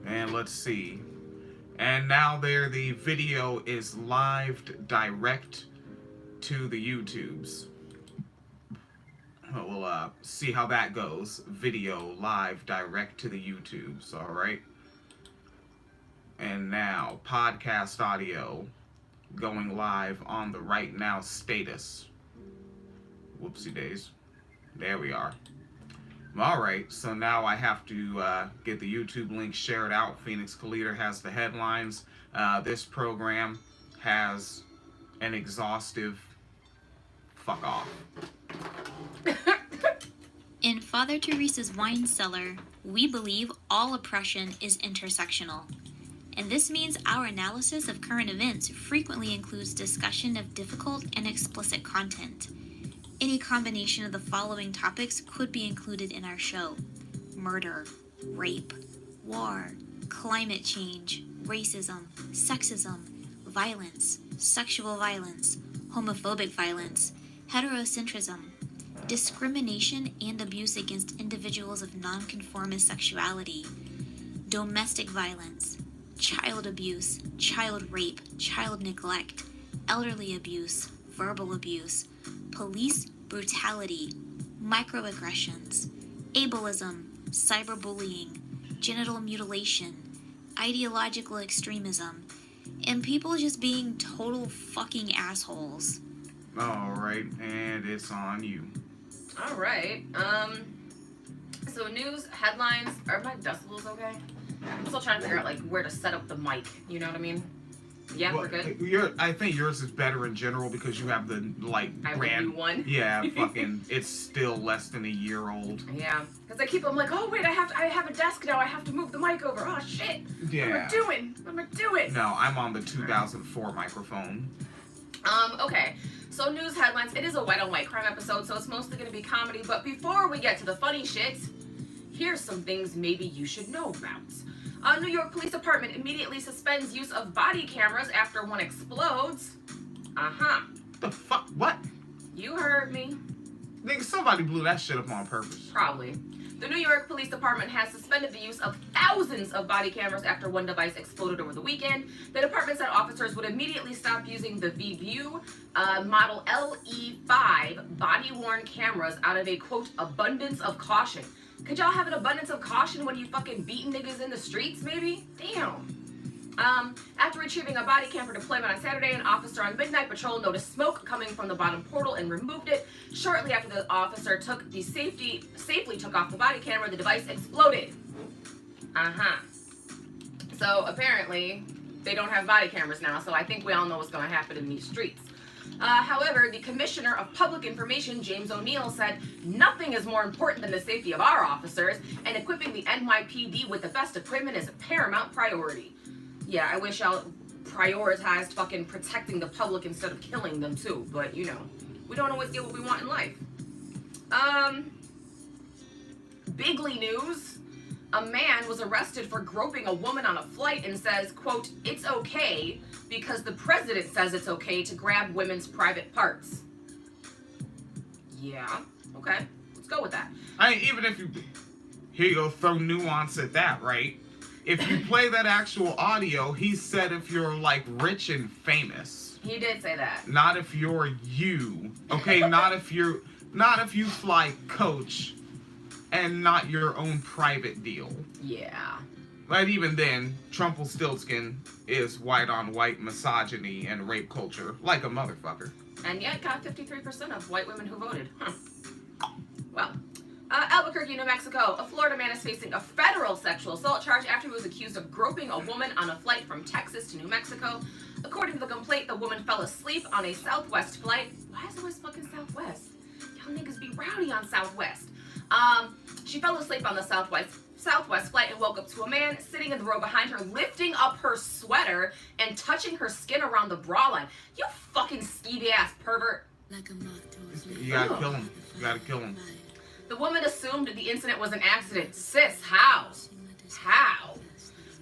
And let's see. And now there, the video is live direct to the YouTubes. We'll see how that goes. Video live direct to the YouTubes. All right. And now podcast audio going live on the Right Now status. Whoopsie days. There we are. Alright, so now I have to get the YouTube link shared out. Phoenix Calida has the headlines. This program has an exhaustive fuck off. In Father Teresa's Wine Cellar, we believe all oppression is intersectional. And this means our analysis of current events frequently includes discussion of difficult and explicit content. Any combination of the following topics could be included in our show: murder, rape, war, climate change, racism, sexism, violence, sexual violence, homophobic violence, heterocentrism, discrimination and abuse against individuals of nonconformist sexuality, domestic violence, child abuse, child rape, child neglect, elderly abuse, verbal abuse, police brutality, microaggressions, ableism, cyberbullying, genital mutilation, ideological extremism, and people just being total fucking assholes. Alright, and it's on you. Alright, so news, headlines, are my decibels okay? I'm still trying to figure out, like, where to set up the mic, you know what I mean? Yeah, Well, we're good. I think yours is better in general because you have the, like, I brand. would do one. Yeah, fucking, it's still less than a year old. Yeah, because I'm like, oh wait, I have a desk now, I have to move the mic over. Oh shit. Yeah. What am I doing? What am I doing? No, I'm on the 2004 microphone. Okay. So news headlines. It is a white on white crime episode, so it's mostly going to be comedy. But before we get to the funny shit, here's some things maybe you should know about. New York Police Department immediately suspends use of body cameras after one explodes. The fuck? What? You heard me. Nigga, somebody blew that shit up on purpose. Probably. The New York Police Department has suspended the use of thousands of body cameras after one device exploded over the weekend. The department said officers would immediately stop using the VView model LE5 body-worn cameras out of a, quote, abundance of caution. Could y'all have an abundance of caution when you fucking beating niggas in the streets, maybe? Damn. After retrieving a body cam for deployment on Saturday, an officer on midnight patrol noticed smoke coming from the bottom portal and removed it. Shortly after the officer safely took off the body camera, the device exploded. So apparently, they don't have body cameras now, so I think we all know what's going to happen in these streets. However, the Commissioner of Public Information, James O'Neill, said nothing is more important than the safety of our officers, and equipping the NYPD with the best equipment is a paramount priority. Yeah, I wish y'all prioritized fucking protecting the public instead of killing them too, but you know, we don't always get what we want in life. Bigly news. A man was arrested for groping a woman on a flight and says, quote, it's okay because the president says it's okay to grab women's private parts. Yeah, okay, let's go with that. I mean, even if you... Here you go, throw nuance at that, right? If you play that actual audio, he said if you're, like, rich and famous. He did say that. Not if you're you. Okay, not if you fly coach and not your own private deal. Yeah. But even then, Trumpelstiltskin is white on white misogyny and rape culture, like a motherfucker. And yet got 53% of white women who voted. Well, Albuquerque, New Mexico. A Florida man is facing a federal sexual assault charge after he was accused of groping a woman on a flight from Texas to New Mexico. According to the complaint, the woman fell asleep on a Southwest flight. Why is it always fucking Southwest? Y'all niggas be rowdy on Southwest. She fell asleep on the Southwest flight and woke up to a man sitting in the row behind her, lifting up her sweater and touching her skin around the bra line. You fucking skeevy ass pervert. Like a moth to a flame. You gotta kill him. You gotta kill him. The woman assumed the incident was an accident. Sis, how? How?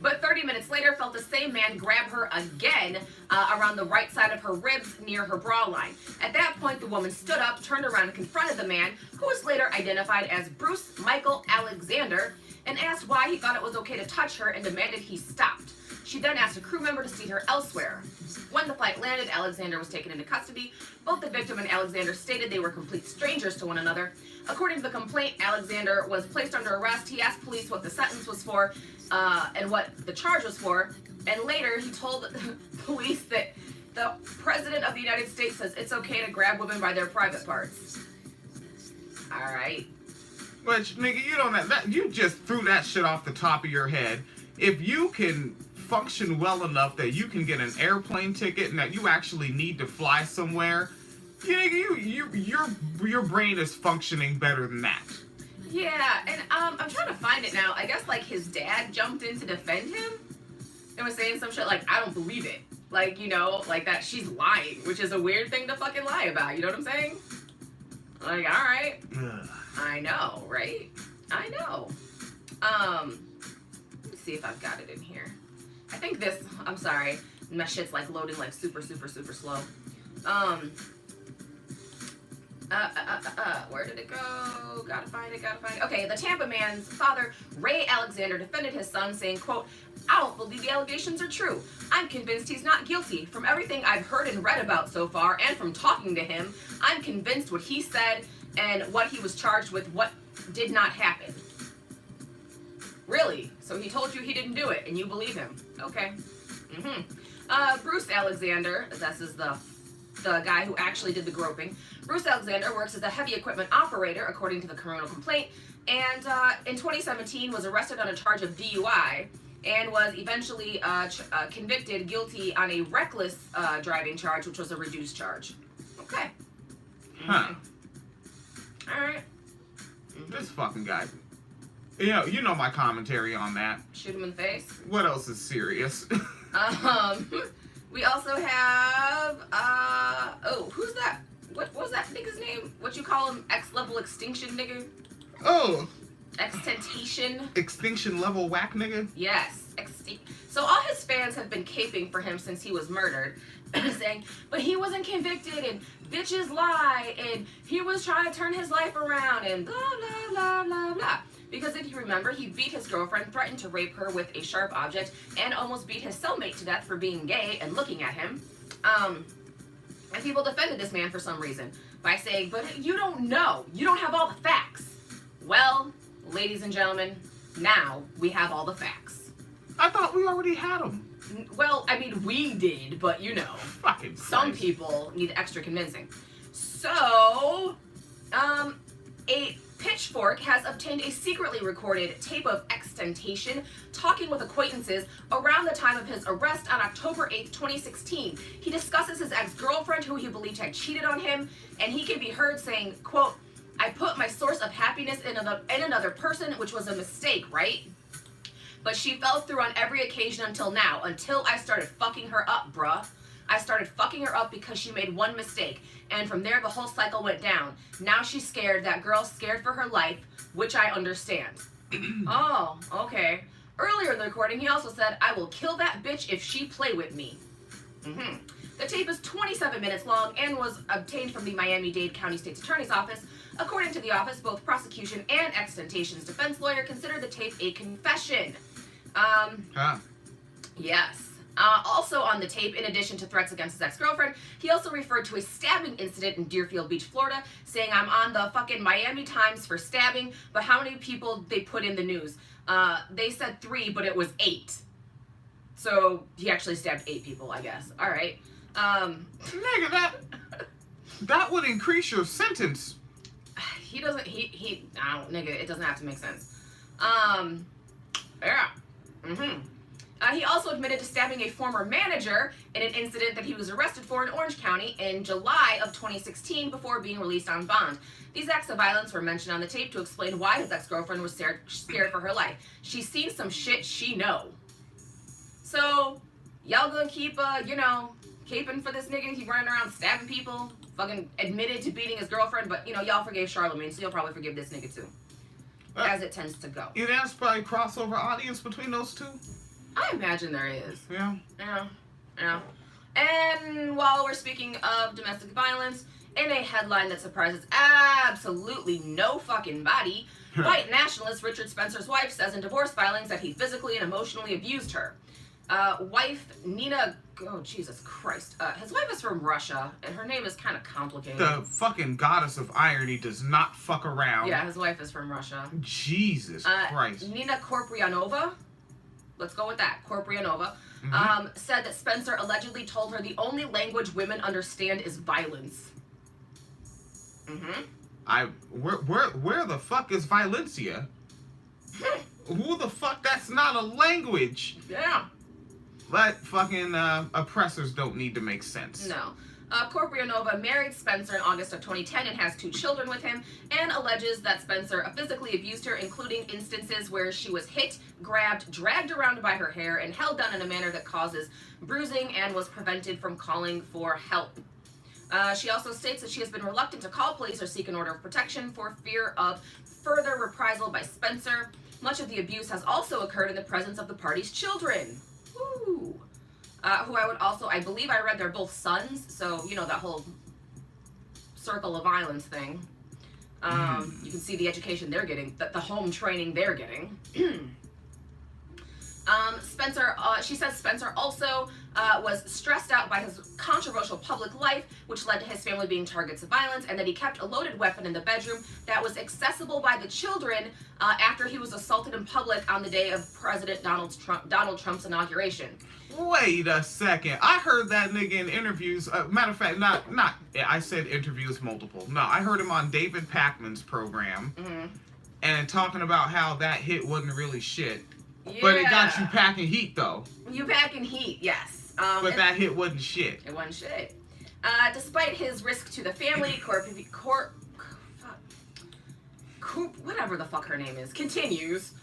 But 30 minutes later, felt the same man grab her again around the right side of her ribs near her bra line. At that point, the woman stood up, turned around, and confronted the man, who was later identified as Bruce Michael Alexander. and asked why he thought it was okay to touch her and demanded he stopped. She then asked a crew member to seat her elsewhere. When the flight landed, Alexander was taken into custody. Both the victim and Alexander stated they were complete strangers to one another. According to the complaint, Alexander was placed under arrest. He asked police what the sentence was for and what the charge was for. And later, he told police that the President of the United States says it's okay to grab women by their private parts. All right. Which, nigga, you don't have that. You just threw that shit off the top of your head. If you can function well enough that you can get an airplane ticket and that you actually need to fly somewhere, your brain is functioning better than that. Yeah, and I'm trying to find it now. I guess like his dad jumped in to defend him and was saying some shit like, I don't believe it. Like, you know, like that she's lying, which is a weird thing to fucking lie about. You know what I'm saying? Like, all right. Ugh. I know, right? I know. Let me see if I've got it in here. I think this, I'm sorry, my shit's like loading like super slow. Where did it go? Gotta find it. Okay, the Tampa man's father, Ray Alexander, defended his son, saying, quote, I don't believe the allegations are true. I'm convinced he's not guilty. From everything I've heard and read about so far, and from talking to him, I'm convinced what he said and what he was charged with, what did not happen. Really? So he told you he didn't do it, and you believe him? Okay. Bruce Alexander, this is the guy who actually did the groping. Bruce Alexander works as a heavy equipment operator, according to the criminal complaint, and in 2017 was arrested on a charge of DUI and was eventually convicted guilty on a reckless driving charge, which was a reduced charge. Okay. Huh. All right. This fucking guy. You know my commentary on that. Shoot him in the face. What else is serious? We also have who's that? What was that nigga's name? What you call him? X-level extinction nigga? Oh. Extentation. Extinction level whack nigga? Yes. So all his fans have been caping for him since he was murdered, saying, but he wasn't convicted and bitches lie and he was trying to turn his life around and blah, blah, blah, blah, blah. Because if you remember, he beat his girlfriend, threatened to rape her with a sharp object, and almost beat his cellmate to death for being gay and looking at him. And people defended this man for some reason by saying, but you don't know. You don't have all the facts. Well, ladies and gentlemen, now we have all the facts. I thought we already had them. Well, I mean, we did, but you know, Fucking some Christ. people need extra convincing. So, a Pitchfork has obtained a secretly recorded tape of extentation talking with acquaintances around the time of his arrest on October 8th, 2016. He discusses his ex-girlfriend who he believed had cheated on him, and he can be heard saying, quote, I put my source of happiness in another person, which was a mistake, right? But she fell through on every occasion until now, until I started fucking her up, bruh. I started fucking her up because she made one mistake, and from there the whole cycle went down. Now she's scared. That girl's scared for her life, which I understand. Oh, okay. Earlier in the recording, he also said, I will kill that bitch if she play with me. The tape is 27 minutes long and was obtained from the Miami-Dade County State's Attorney's Office. According to the office, both prosecution and extentation's defense lawyer considered the tape a confession. Yes. Also on the tape, in addition to threats against his ex-girlfriend, he also referred to a stabbing incident in Deerfield Beach, Florida, saying, I'm on the fucking Miami Times for stabbing, but how many people they put in the news? They said 3, but it was 8. So he actually stabbed 8 people, I guess. All right. Nigga, that would increase your sentence. He doesn't, nigga, it doesn't have to make sense. Yeah. He also admitted to stabbing a former manager in an incident that he was arrested for in Orange County in July of 2016 before being released on bond. These acts of violence were mentioned on the tape to explain why his ex-girlfriend was scared for her life. She's seen some shit she know. So, y'all gonna keep, caping for this nigga? He running around stabbing people, fucking admitted to beating his girlfriend, but, y'all forgave Charlamagne, so you'll probably forgive this nigga too. As it tends to go. You think that's probably a crossover audience between those two? I imagine there is. Yeah. Yeah. And while we're speaking of domestic violence, in a headline that surprises absolutely no fucking body, White nationalist Richard Spencer's wife says in divorce filings that he physically and emotionally abused her. Wife Nina, oh Jesus Christ, his wife is from Russia, and her name is kind of complicated. The fucking goddess of irony does not fuck around. Yeah, his wife is from Russia. Jesus Christ. Nina Korprianova, let's go with that, Korprianova, said that Spencer allegedly told her the only language women understand is violence. Where the fuck is Valencia? Who the fuck? That's not a language. Yeah. But fucking oppressors don't need to make sense. No. Korprianova married Spencer in August of 2010 and has 2 children with him, and alleges that Spencer physically abused her, including instances where she was hit, grabbed, dragged around by her hair, and held down in a manner that causes bruising and was prevented from calling for help. She also states that she has been reluctant to call police or seek an order of protection for fear of further reprisal by Spencer. Much of the abuse has also occurred in the presence of the party's children. Woo! Who I believe I read they're both sons, so, you know, that whole circle of violence thing. You can see the education they're getting, the home training they're getting. Spencer, she says Spencer also was stressed out by his controversial public life, which led to his family being targets of violence, and that he kept a loaded weapon in the bedroom that was accessible by the children after he was assaulted in public on the day of President Donald Trump's inauguration. Wait a second. I heard that nigga in interviews. Matter of fact, I said interviews multiple. No, I heard him on David Pakman's program, and talking about how that hit wasn't really shit. Yeah. But it got you packing heat, though. You packing heat, yes. But that hit wasn't shit. It wasn't shit. Despite his risk to the family, whatever the fuck her name is, continues.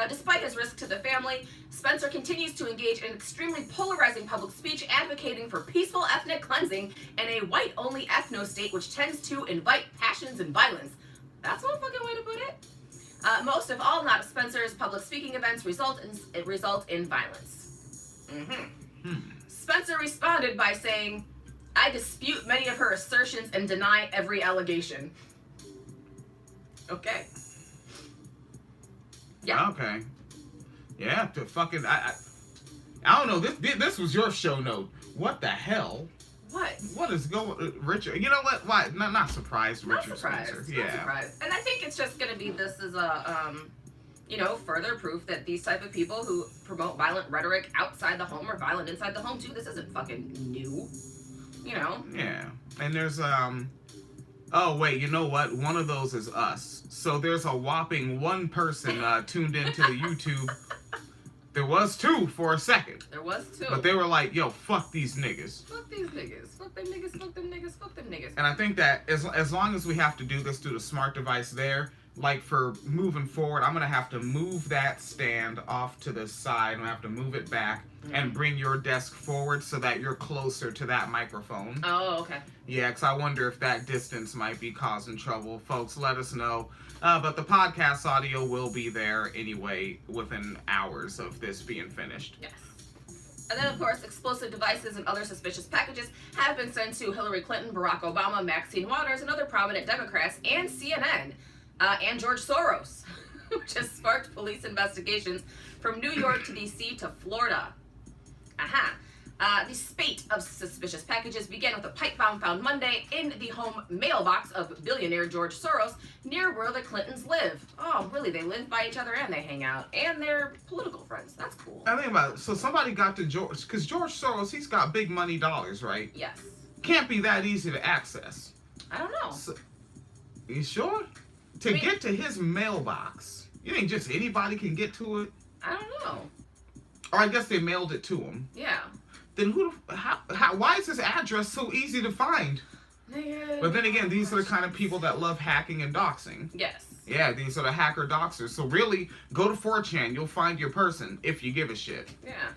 Despite his risk to the family, Spencer continues to engage in extremely polarizing public speech, advocating for peaceful ethnic cleansing in a white-only ethno-state which tends to invite passions and violence. That's one fucking way to put it. Most of all, not Spencer's public speaking events result in violence. Spencer responded by saying, "I dispute many of her assertions and deny every allegation." Okay. Yeah. Okay. Yeah. To fucking I don't know. This was your show note. What the hell? What is going, Richard? You know what? Why? Not surprised, Richard. Not surprised. Spencer. Not surprised. And I think it's just going to be this is a further proof that these type of people who promote violent rhetoric outside the home or violent inside the home too. This isn't fucking new. You know. Yeah. And there's Oh wait, you know what? One of those is us. So there's a whopping 1 person tuned into YouTube. There was 2 for a second. There was 2. But they were like, yo, fuck these niggas. Fuck these niggas. Fuck them niggas. Fuck them niggas. Fuck them niggas. And I think that as long as we have to do this through the smart device there, like for moving forward, I'm going to have to move that stand off to the side. I'm going to have to move it back and bring your desk forward so that you're closer to that microphone. Oh, okay. Yeah, because I wonder if that distance might be causing trouble. Folks, let us know. But the podcast audio will be there anyway within hours of this being finished. Yes. And then, of course, explosive devices and other suspicious packages have been sent to Hillary Clinton, Barack Obama, Maxine Waters, and other prominent Democrats, and CNN, and George Soros, which has sparked police investigations from New York to D.C. to Florida. The spate of suspicious packages began with a pipe bomb found Monday in the home mailbox of billionaire George Soros near where the Clintons live. Oh, really? They live by each other and they hang out. And they're political friends. That's cool. I think about it. So somebody got to George, because George Soros, he's got big money dollars, right? Yes. Can't be that easy to access. I don't know. So, you sure? To get to his mailbox, you think just anybody can get to it? I don't know. Or I guess they mailed it to him. Yeah. Then why is his address so easy to find? But then again, these are the kind of people that love hacking and doxing. Yes. Yeah, these are the hacker doxers. So really, go to 4chan. You'll find your person if you give a shit. Yeah.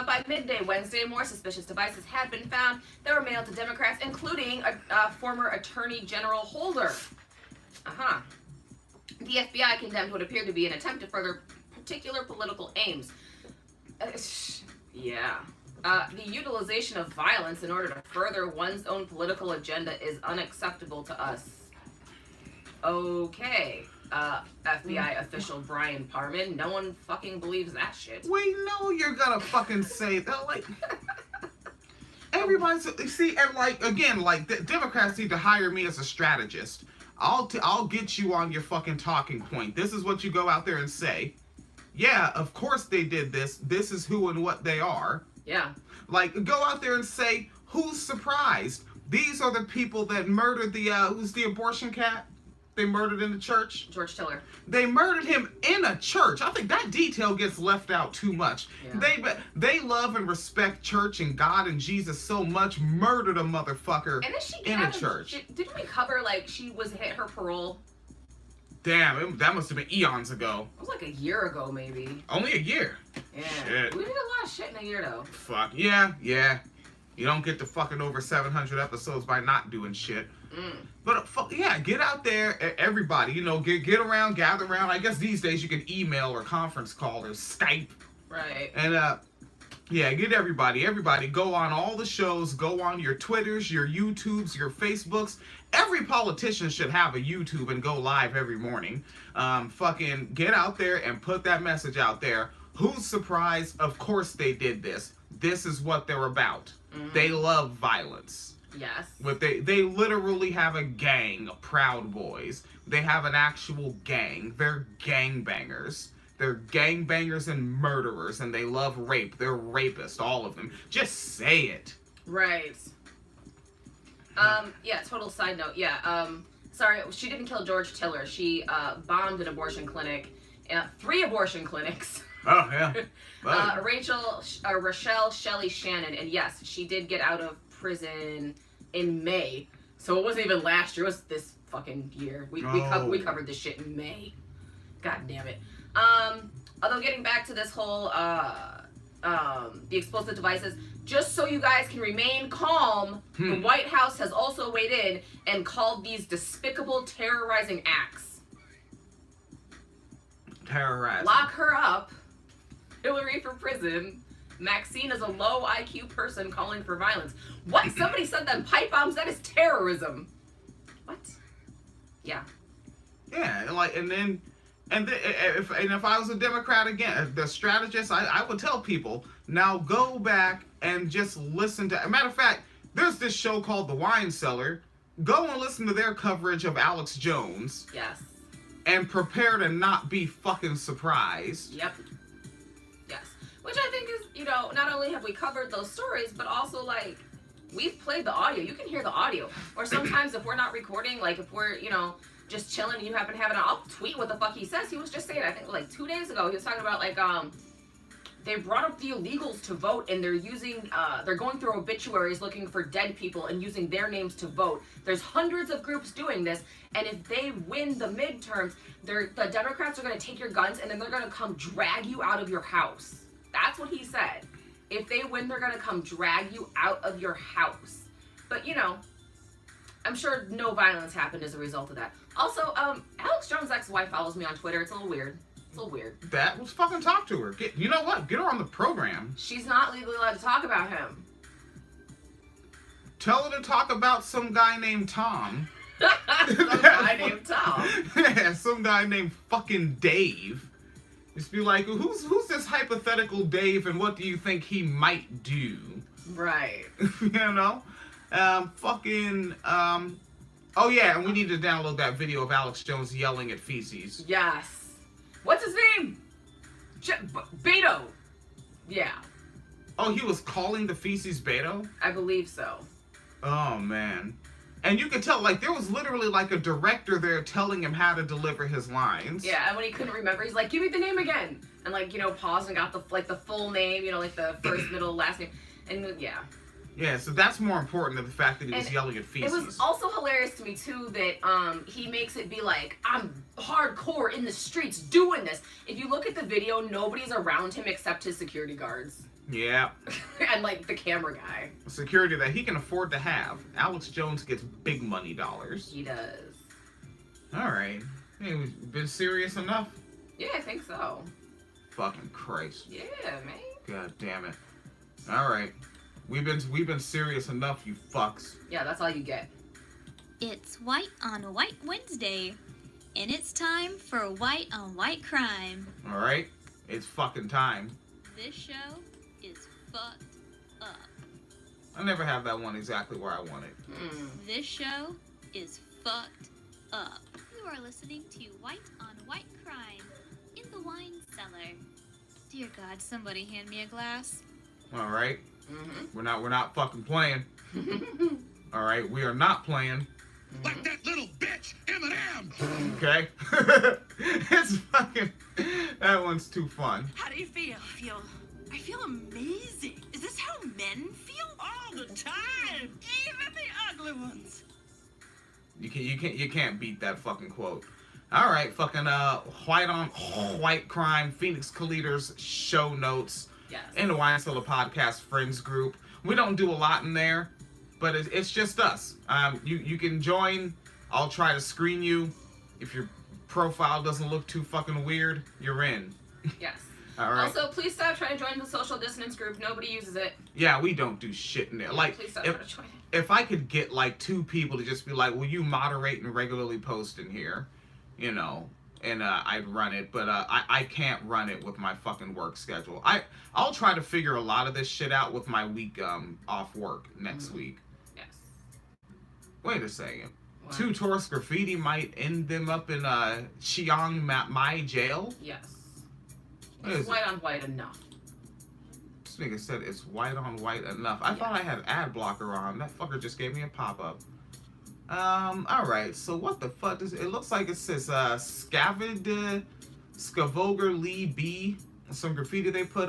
By midday Wednesday, more suspicious devices had been found that were mailed to Democrats, including former Attorney General Holder. The FBI condemned what appeared to be an attempt to further particular political aims. The utilization of violence in order to further one's own political agenda is unacceptable to us. Okay. FBI official Brian Parman. No one fucking believes that shit. We know you're gonna fucking say that, like. Everybody's see, and like again, like the Democrats need to hire me as a strategist. I'll get you on your fucking talking point. This is what you go out there and say. Yeah, of course they did this. This is who and what they are. Yeah. Like, go out there and say, who's surprised? These are the people that murdered the who's the abortion cat? They murdered in the church. George Tiller. They murdered him in a church. I think that detail gets left out too much. Yeah. They love and respect church and God and Jesus so much. Murdered a motherfucker And then she in a church. Didn't we cover like she was hit her parole? Damn, that must have been eons ago. It was like a year ago, maybe. Only a year. Yeah. Shit. We did a lot of shit in a year, though. Fuck yeah. You don't get to fucking over 700 episodes by not doing shit. But fuck yeah, get out there, everybody. You know, get around, gather around. I guess these days you can email or conference call or Skype. Right. And yeah, get everybody. Go on all the shows. Go on your Twitters, your YouTubes, your Facebooks. Every politician should have a YouTube and go live every morning. Fucking get out there and put that message out there. Who's surprised? Of course they did this. This is what they're about. They love violence. Yes. But they literally have a gang of Proud Boys. They have an actual gang. They're gangbangers. They're gangbangers and murderers, and they love rape. They're rapists, all of them. Just say it. Right. Yeah, total side note. Yeah, sorry, she didn't kill George Tiller. She bombed an abortion clinic. 3 abortion clinics. Oh, yeah. Rochelle Shelley Shannon. And yes, she did get out of prison in May. So it wasn't even last year. It was this fucking year. We covered this shit in May. God damn it. Although getting back to this whole, the explosive devices, just so you guys can remain calm, the White House has also weighed in and called these despicable terrorizing acts. Terrorizing. Lock her up. Hillary for prison. Maxine is a low IQ person calling for violence. What? Somebody said that pipe bombs? That is terrorism. What? Yeah. Yeah, if I was a Democrat again, the strategist, I would tell people, now go back and just listen to. Matter of fact, there's this show called The Wine Cellar. Go and listen to their coverage of Alex Jones. Yes. And prepare to not be fucking surprised. Yep. Yes. Which I think is, you know, not only have we covered those stories, but also, like, we've played the audio. You can hear the audio. Or sometimes if we're not recording, like, if we're, you know, just chilling and you happen to have it on, I'll tweet what the fuck he says. He was just saying, I think, like, 2 days ago, he was talking about, like, they brought up the illegals to vote, and they're using, they're going through obituaries looking for dead people and using their names to vote. There's hundreds of groups doing this, and if they win the midterms, the Democrats are going to take your guns, and then they're going to come drag you out of your house. That's what he said. If they win, they're going to come drag you out of your house. But, you know, I'm sure no violence happened as a result of that. Also, Alex Jones' ex-wife follows me on Twitter. It's a little weird. That was fucking talk to her. You know what? Get her on the program. She's not legally allowed to talk about him. Tell her to talk about some guy named Tom. Some guy named Tom. Yeah, some guy named fucking Dave. Just be like, who's this hypothetical Dave, and what do you think he might do? Right. You know? Oh yeah, and we need to download that video of Alex Jones yelling at feces. Yes. What's his name? Beto. Yeah. Oh, he was calling the feces Beto? I believe so. Oh, man. And you could tell, like, there was literally, like, a director there telling him how to deliver his lines. Yeah, and when he couldn't remember, he's like, give me the name again. And, like, you know, paused and got the full name, you know, like the first, middle, last name. And, yeah. Yeah, so that's more important than the fact that he was yelling at feces. It was also hilarious to me, too, that he makes it be like, I'm hardcore in the streets doing this. If you look at the video, nobody's around him except his security guards. Yeah. And, like, the camera guy. Security that he can afford to have. Alex Jones gets big money dollars. He does. All right. Hey, we've been serious enough? Yeah, I think so. Fucking Christ. Yeah, man. God damn it. All right. We've been serious enough, you fucks. Yeah, that's all you get. It's White on White Wednesday. And it's time for White on White Crime. All right, it's fucking time. This show is fucked up. I never have that one exactly where I want it. This show is fucked up. You are listening to White on White Crime in the wine cellar. Dear God, somebody hand me a glass. All right, we're not fucking playing. All right, we are not playing. Like that little bitch, Eminem! Okay, it's fucking. That one's too fun. How do you feel? I feel amazing. Is this how men feel? All the time. Even the ugly ones. You can't beat that fucking quote. All right, fucking White on White Crime, Phoenix Colliders show notes Yes. in the Wine Cellar Podcast Friends group. We don't do a lot in there, but it's just us. You can join. I'll try to screen you. If your profile doesn't look too fucking weird, you're in. Yes. All right. Also, please stop trying to join the social distance group. Nobody uses it. Yeah, we don't do shit in there. Like, Please stop trying to join it. if I could get like 2 people to just be like, will you moderate and regularly post in here, you know, and I'd run it, but I can't run it with my fucking work schedule. I'll try to figure a lot of this shit out with my week off work next week. Yes. Wait a second. What? 2 tourist graffiti might end them up in Chiang Mai jail? Yes. What It's is it? white on white enough. This nigga said it's white on white enough. I thought I had ad blocker on. That fucker just gave me a pop-up. Alright, so what the fuck does it looks like? It says Scavoger Lee B. Some graffiti they put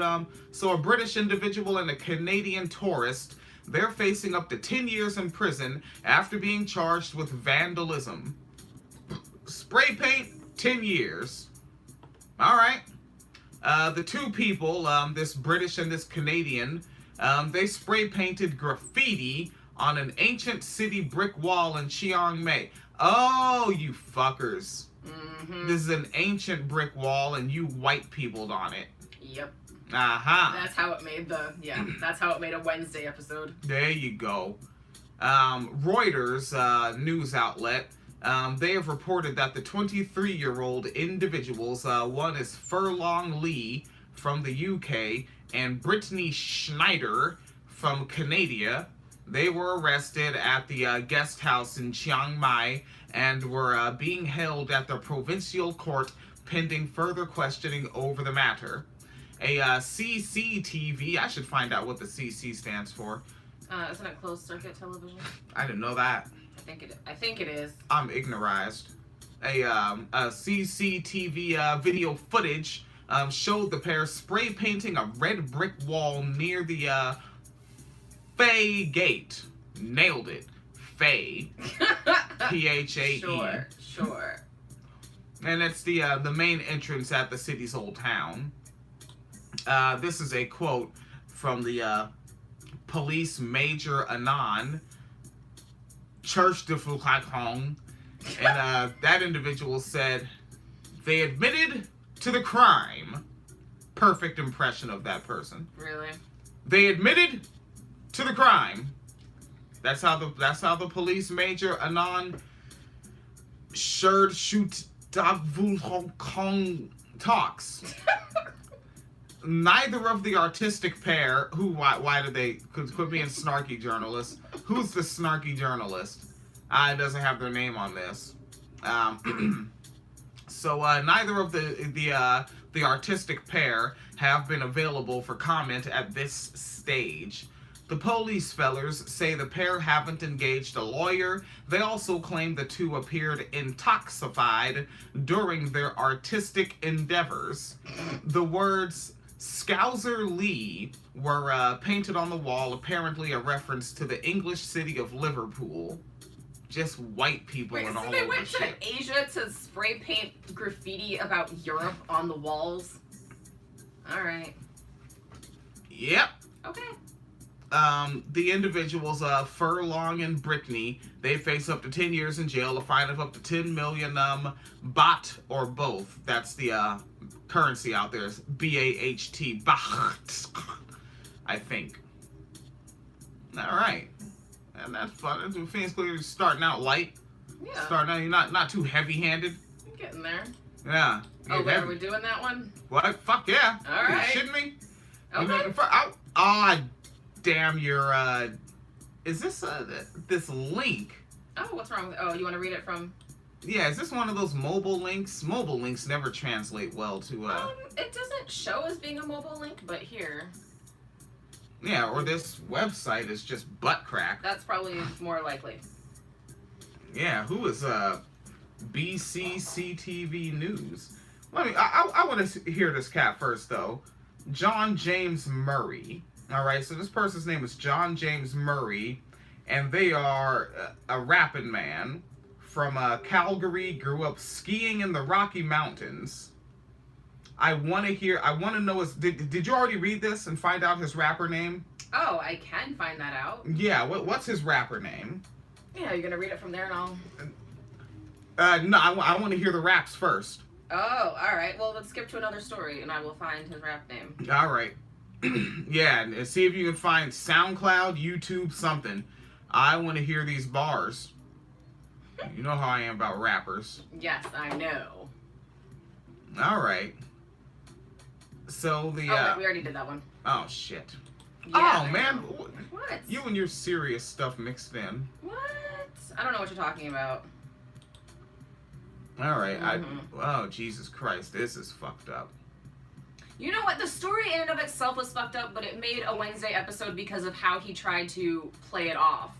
so a British individual and a Canadian tourist, they're facing up to 10 years in prison after being charged with vandalism. Spray paint, 10 years. Alright. The 2 people, this British and this Canadian, they spray painted graffiti on an ancient city brick wall in Chiang Mai. Oh, you fuckers. This is an ancient brick wall and you white peopled on it. Yep. Aha. That's how it made that's how it made a Wednesday episode. There you go. Reuters news outlet, they have reported that the 23-year-old individuals, one is Furlong Lee from the UK and Brittany Schneider from Canada, they were arrested at the guest house in Chiang Mai and were being held at the provincial court pending further questioning over the matter. A CCTV, I should find out what the CC stands for. Isn't it closed circuit television? I didn't know that. I think it is. I'm ignorized. A CCTV video footage showed the pair spray painting a red brick wall near the Fay Gate. Nailed it. Fay. P-H-A-E. Sure. And it's the main entrance at the city's old town. This is a quote from the police major Anand Church de Phuket, and that individual said they admitted to the crime. Perfect impression of that person. Really? They admitted to the crime. That's how the police major Anand Sherd Shoot Hong Kong talks. Neither of the artistic pair, why did they, quit being snarky journalists. Who's the snarky journalist? It doesn't have their name on this. So neither of the artistic pair have been available for comment at this stage. The police fellers say the pair haven't engaged a lawyer. They also claim the 2 appeared intoxicated during their artistic endeavors. The words Scouser Lee were painted on the wall, apparently a reference to the English city of Liverpool. Just white people Wait, and so all they over went shit. to Asia to spray paint graffiti about Europe on the walls? Alright. Yep. Okay. The individuals, Furlong and Brittany, they face up to 10 years in jail, a fine of up to 10 million, baht or both. That's the, currency out there. Is B-A-H-T, baht, I think. Alright. And that's fun. Phoenix Clear starting out light. Yeah. Starting out, you're not too heavy-handed. Getting there. Yeah. Oh, wait, Yeah. are we doing that one? What? Fuck yeah. All right. You shitting me? Okay. Damn your, is this, this link? Oh, what's wrong with it? Oh, you want to read it from... Yeah, is this one of those mobile links? Mobile links never translate well to, It doesn't show as being a mobile link, but here. yeah, or this website is just butt crack. That's probably more likely. Yeah, who is, BCCTV News? I want to hear this cat first, though. John James Murray. All right, so this person's name is John James Murray, and they are a rapping man from Calgary, grew up skiing in the Rocky Mountains. I want to know did you already read this and find out his rapper name? Oh, I can find that out. Yeah, what's his rapper name? Yeah, you're going to read it from there and I'll... No, I want to hear the raps first. Oh, alright. Well, let's skip to another story and I will find his rap name. All right. Yeah, and see if you can find SoundCloud, YouTube, something. I want to hear these bars. You know how I am about rappers. Yes, I know. All right. So the... Oh, wait, we already did that one. Oh, shit. Yeah, Oh, man. What? You and your serious stuff mixed in. What? I don't know what you're talking about. All right. Mhm. Oh, Jesus Christ. This is fucked up. You know what? The story in and of itself was fucked up, but it made a Wednesday episode because of how he tried to play it off.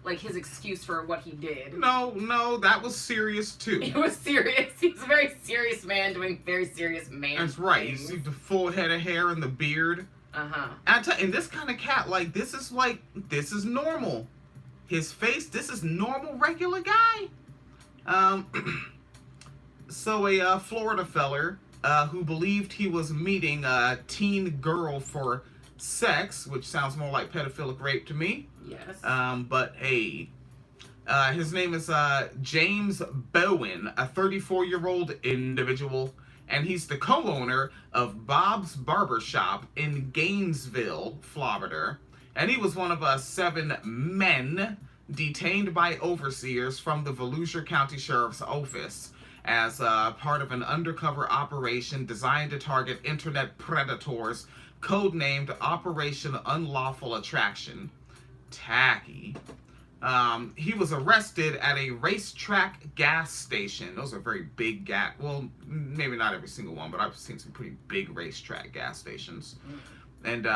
Like, his excuse for what he did. No, that was serious, too. It was serious. He was a very serious man doing very serious man That's right. You things. see the full head of hair and the beard. Uh-huh. And this kind of cat, this is normal. His face, this is normal, regular guy. So a Florida feller who believed he was meeting a teen girl for sex, which sounds more like pedophilic rape to me. Yes. But hey, his name is James Bowen, a 34-year-old individual, and he's the co-owner of Bob's Barbershop in Gainesville, Florida. And he was one of 7 men detained by overseers from the Volusia County Sheriff's Office as part of an undercover operation designed to target internet predators, codenamed Operation Unlawful Attraction. Tacky. He was arrested at a racetrack gas station. Those are very big gas. Well, maybe not every single one, but I've seen some pretty big racetrack gas stations. And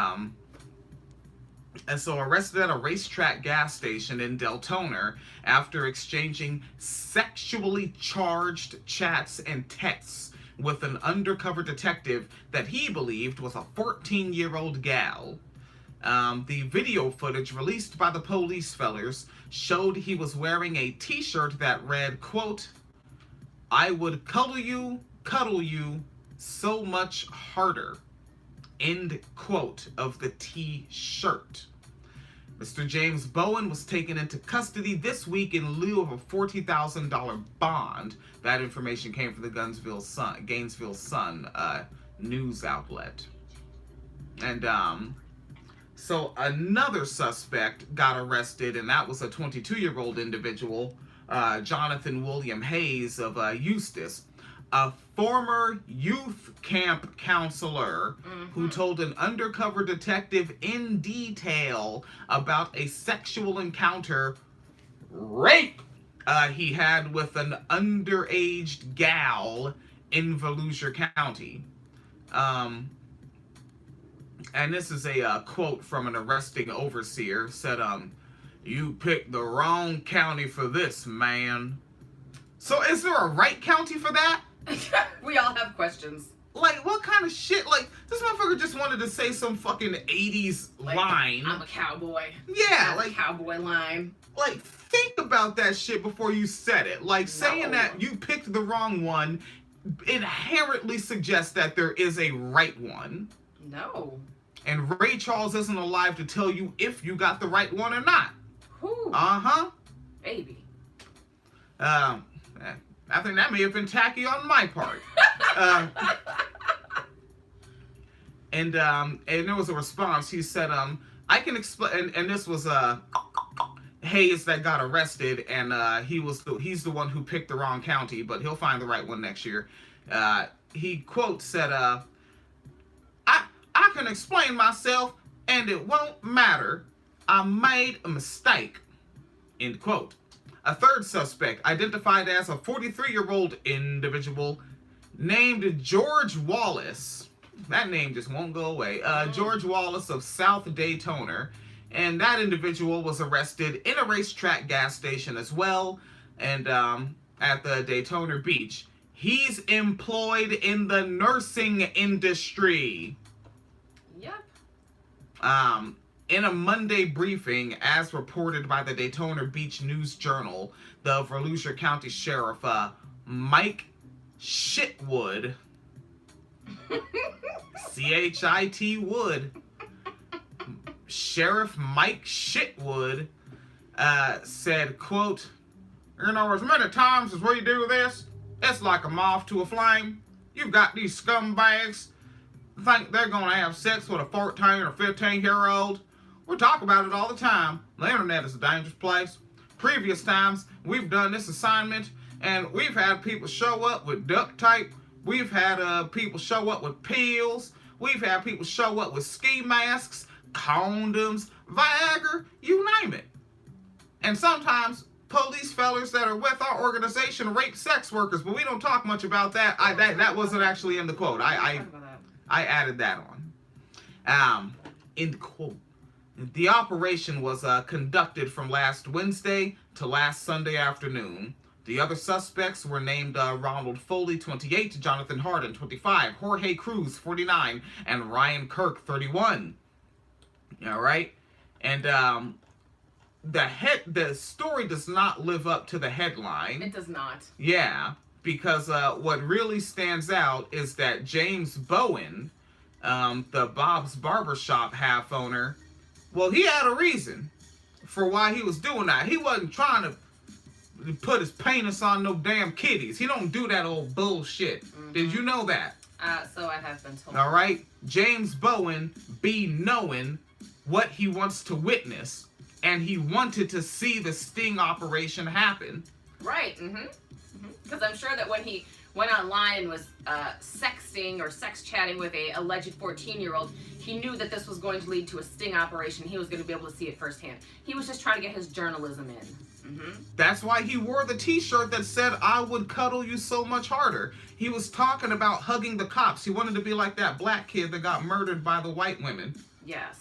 so arrested at a racetrack gas station in Deltona after exchanging sexually charged chats and texts with an undercover detective that he believed was a 14-year-old gal. The video footage released by the police fellers showed he was wearing a t-shirt that read, quote, "I would cuddle you so much harder," end quote of the t-shirt. Mr. James Bowen was taken into custody this week in lieu of a $40,000 bond. That information came from the Gainesville Sun news outlet. And so another suspect got arrested, and that was a 22-year-old individual, Jonathan William Hayes of Eustis, a former youth camp counselor who told an undercover detective in detail about a sexual encounter, rape, he had with an underage gal in Volusia County. And this is a quote from an arresting overseer, said, "You picked the wrong county for this, man." So is there a right county for that? We all have questions. Like, what kind of shit? Like, this motherfucker just wanted to say some fucking 80s line. I'm a cowboy. Yeah, That's like, a cowboy line. like, think about that shit before you said it. Like, saying No. that you picked the wrong one inherently suggests that there is a right one. No. And Ray Charles isn't alive to tell you if you got the right one or not. Who? Uh-huh. Baby. I think that may have been tacky on my part. And there was a response. He said, I can explain, and this was, Hayes that got arrested, and he's the one who picked the wrong county, but he'll find the right one next year. He quote said, I can explain myself, and it won't matter. I made a mistake. End quote. A third suspect, identified as a 43-year-old individual named George Wallace. That name just won't go away. George Wallace of South Daytona. And that individual was arrested in a racetrack gas station as well, and at the Daytona Beach. He's employed in the nursing industry. Yep. In a Monday briefing, as reported by the Daytona Beach News Journal, the Volusia County Sheriff, Mike Shitwood, C-H-I-T Wood, Sheriff Mike Shitwood, said, quote, you know, as many times as we do this, it's like a moth to a flame. You've got these scumbags think they're going to have sex with a 14 or 15-year-old. We talk about it all the time. The internet is a dangerous place. Previous times, we've done this assignment, and we've had people show up with duct tape. We've had people show up with pills. We've had people show up with ski masks, condoms, Viagra, you name it. And sometimes police fellers that are with our organization rape sex workers, but we don't talk much about that. That wasn't actually in the quote. I added that on. In the quote. The operation was conducted from last Wednesday to last Sunday afternoon. The other suspects were named Ronald Foley, 28, Jonathan Hardin, 25, Jorge Cruz, 49, and Ryan Kirk, 31. All right? And the story does not live up to the headline. It does not. Yeah, because what really stands out is that James Bowen, the Bob's Barbershop half owner, well, he had a reason for why he was doing that. He wasn't trying to put his penis on no damn kitties. He don't do that old bullshit. Mm-hmm. Did you know that? So I have been told. All right? James Bowen be knowing what he wants to witness, and he wanted to see the sting operation happen. Right, Because I'm sure that when he went online and was sexting or sex chatting with a alleged 14-year-old, he knew that this was going to lead to a sting operation. He was going to be able to see it firsthand. He was just trying to get his journalism in. That's why he wore the t-shirt that said, I would cuddle you so much harder. He was talking about hugging the cops. He wanted to be like that black kid that got murdered by the white women. Yes.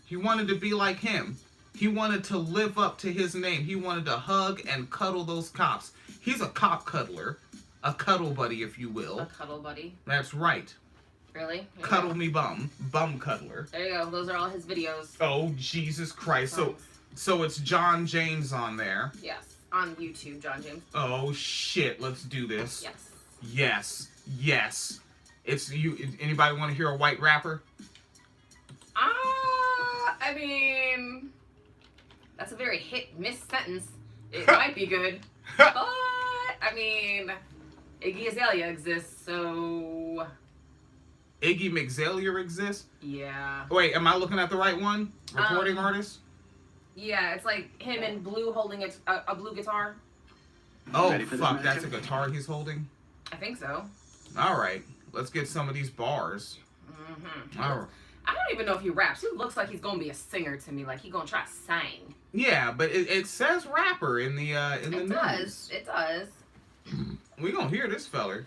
He wanted to be like him. He wanted to live up to his name. He wanted to hug and cuddle those cops. He's a cop cuddler. A cuddle buddy, if you will. A cuddle buddy. That's right. Really? Cuddle me bum. Bum cuddler. There you go. Those are all his videos. Oh, Jesus Christ. Songs. So it's John James on there. Yes. On YouTube, John James. Oh, shit. Let's do this. Yes. Yes. Yes. It's you. Anybody want to hear a white rapper? I mean, that's a very hit-miss sentence. It might be good. But, I mean, Iggy Azalea exists, so... Iggy McZalea exists? Yeah. Wait, am I looking at the right one? Recording artist? Yeah, it's like him in blue holding a blue guitar. Oh, fuck, that's a guitar he's holding? I think so. Alright, let's get some of these bars. All right. I don't even know if he raps. He looks like he's gonna be a singer to me, like he gonna try to sing. Yeah, but it says rapper in the news. It does. We gonna hear this feller.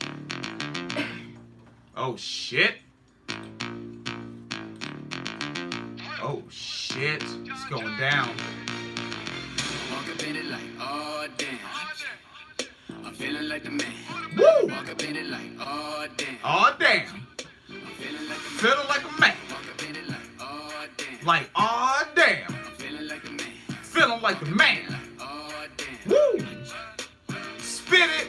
Oh shit. Oh shit. It's going down. Walk up in it like, oh damn. I'm feeling like the man. Woo! Walk up in it like, oh damn. Oh damn. I'm feeling like the man. Feeling like a man. Walk up in it like, oh damn. Like, oh damn. I'm feeling like the man. Feeling like a man. Oh damn. Woo! Spit it.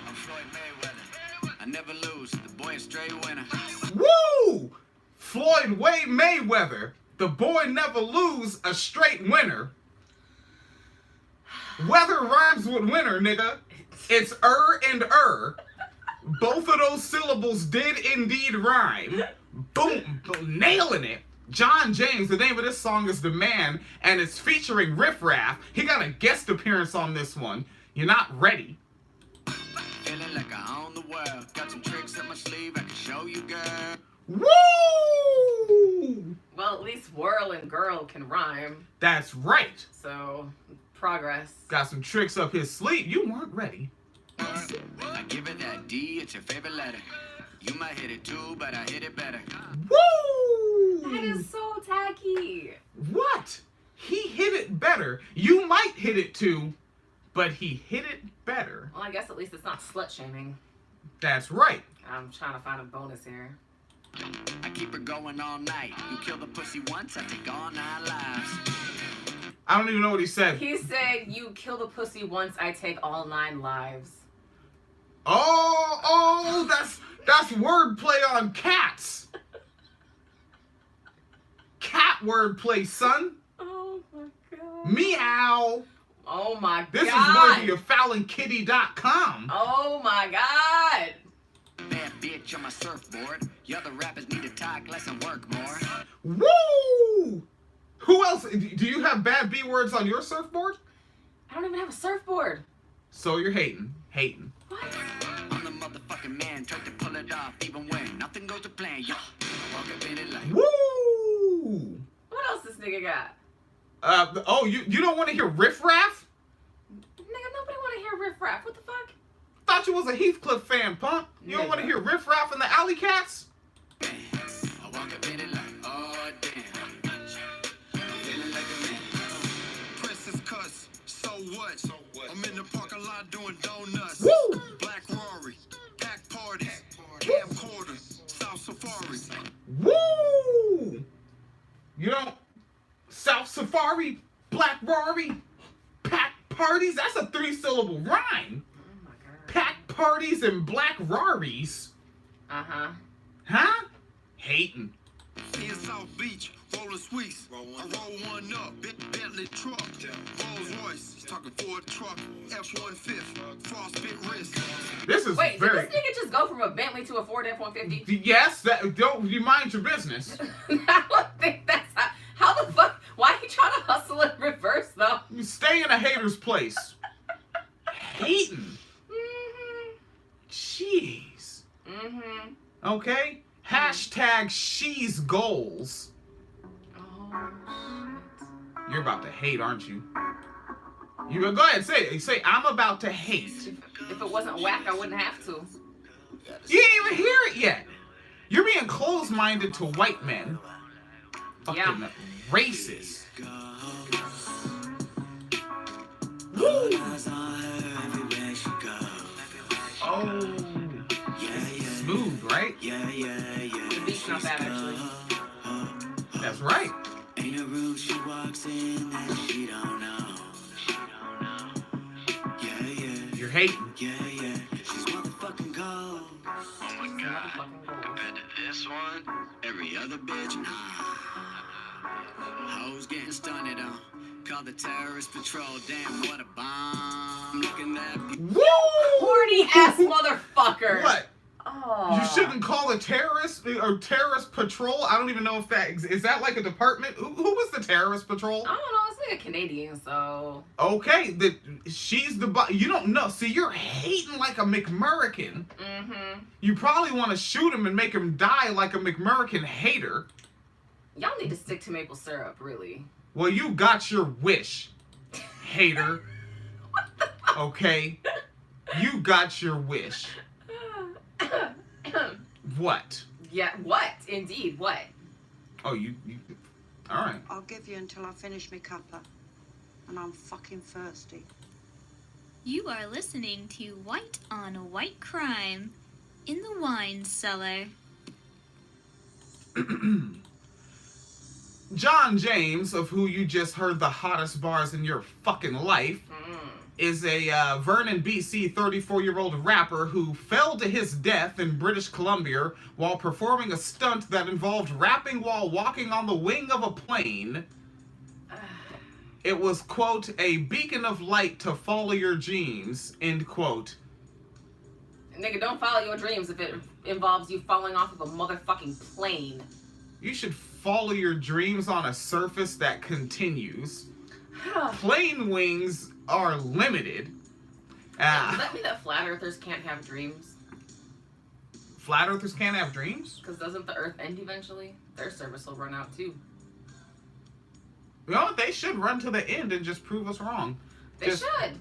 I'm Floyd Mayweather. I never lose. The boy a straight winner. Woo! Floyd Wade Mayweather. The boy never lose, a straight winner. Weather rhymes with winner, nigga. It's and Both of those syllables did indeed rhyme. Boom, boom, nailing it. John James, the name of this song is The Man, and it's featuring Riff Raff. He got a guest appearance on this one. You're not ready. Feeling like I own the world. Got some tricks up my sleeve I can show you, girl. Woo! Well, at least whirl and girl can rhyme. That's right. So, progress. Got some tricks up his sleeve. You weren't ready. I give it that D, it's your favorite letter. You might hit it too, but I hit it better. Woo! That is so tacky. What? He hit it better. You might hit it too, but he hit it better. Well, I guess at least it's not slut shaming. That's right. I'm trying to find a bonus here. I keep her going all night. You kill the pussy once, I take all 9 lives. I don't even know what he said. He said, "You kill the pussy once, I take all 9 lives." Oh, that's wordplay on cats. Cat wordplay, son. Oh my god. Meow. Oh my This god. is worthy of fallingkitty.com. Oh my god. Bad bitch on my surfboard. You other rappers need to talk less and work more. Woo! Who else? Do you have bad B words on your surfboard? I don't even have a surfboard. So you're hating. Hating. What? I'm the motherfucking man, tried to pull it off even when nothing goes to plan. Yo, walk up in it like. Woo! What else this nigga got? You don't want to hear Riff Raff? Nigga, nobody want to hear Riff Raff. What the fuck? Thought you was a Heathcliff fan, punk. You don't want to hear Riff Raff and the Alley Cats? I walk up in it like, oh damn. I'm feeling like a man. Princess cuss, so what? I'm in the parking lot doing donuts. Woo! Black Rory, pack parties, camcorder, South Safari. Woo! You don't... South Safari, Black Rory, pack parties? That's a 3-syllable rhyme. Oh my god. Pack parties and Black Rories? Uh-huh. Huh? Hating. In South Beach, rolling sweets. I roll one up, Bentley truck. Rolls Royce, talking Ford truck. F-150, frostbit wrist. This is Wait, very... did this nigga just go from a Bentley to a Ford F-150? Yes, don't you mind your business. I don't think that's how the fuck, why are you trying to hustle in reverse though? You stay in a hater's place. Hating. Mm-hmm. Jeez. Mm-hmm. Okay? Hashtag she's goals. Oh, You're about to hate, aren't you? You go ahead, say it. Say, I'm about to hate. shit. If it wasn't whack, I wouldn't have to. You didn't even hear it yet. You're being closed-minded to white men. Fucking Yeah. racist. Woo! Oh. Smooth, right? The beat's not bad, actually. That's right. Ain't a room she walks in that she don't know. You're hating. She's motherfucking cold. Oh my god. Compared to this one, every other bitch, nah. Hoes getting stunted on. Call the terrorist patrol. Damn, what a bomb. Looking at Woo! Horny ass motherfucker. What? Oh. You shouldn't call a terrorist or terrorist patrol. I don't even know if that is that like a department. Who was the terrorist patrol? I don't know. It's like a Canadian, so. Okay, she's the you don't know. See, you're hating like a McMurrican. Mm-hmm. You probably want to shoot him and make him die like a McMurrican hater. Y'all need to stick to maple syrup, really. Well, you got your wish, hater. Okay, you got your wish. What? Yeah, what? Indeed, what? Oh, you all right. I'll give you until I finish my cuppa. And I'm fucking thirsty. You are listening to White on White Crime in the Wine Cellar. John James, of who you just heard the hottest bars in your fucking life, is a Vernon, BC 34-year-old rapper who fell to his death in British Columbia while performing a stunt that involved rapping while walking on the wing of a plane. It was, quote, a beacon of light to follow your dreams, end quote. Nigga, don't follow your dreams if it involves you falling off of a motherfucking plane. You should follow your dreams on a surface that continues. Plane wings are limited. Does that mean that flat earthers can't have dreams? Flat earthers can't have dreams? Because doesn't the earth end eventually? Their service will run out too. You know what? They should run to the end and just prove us wrong. They should.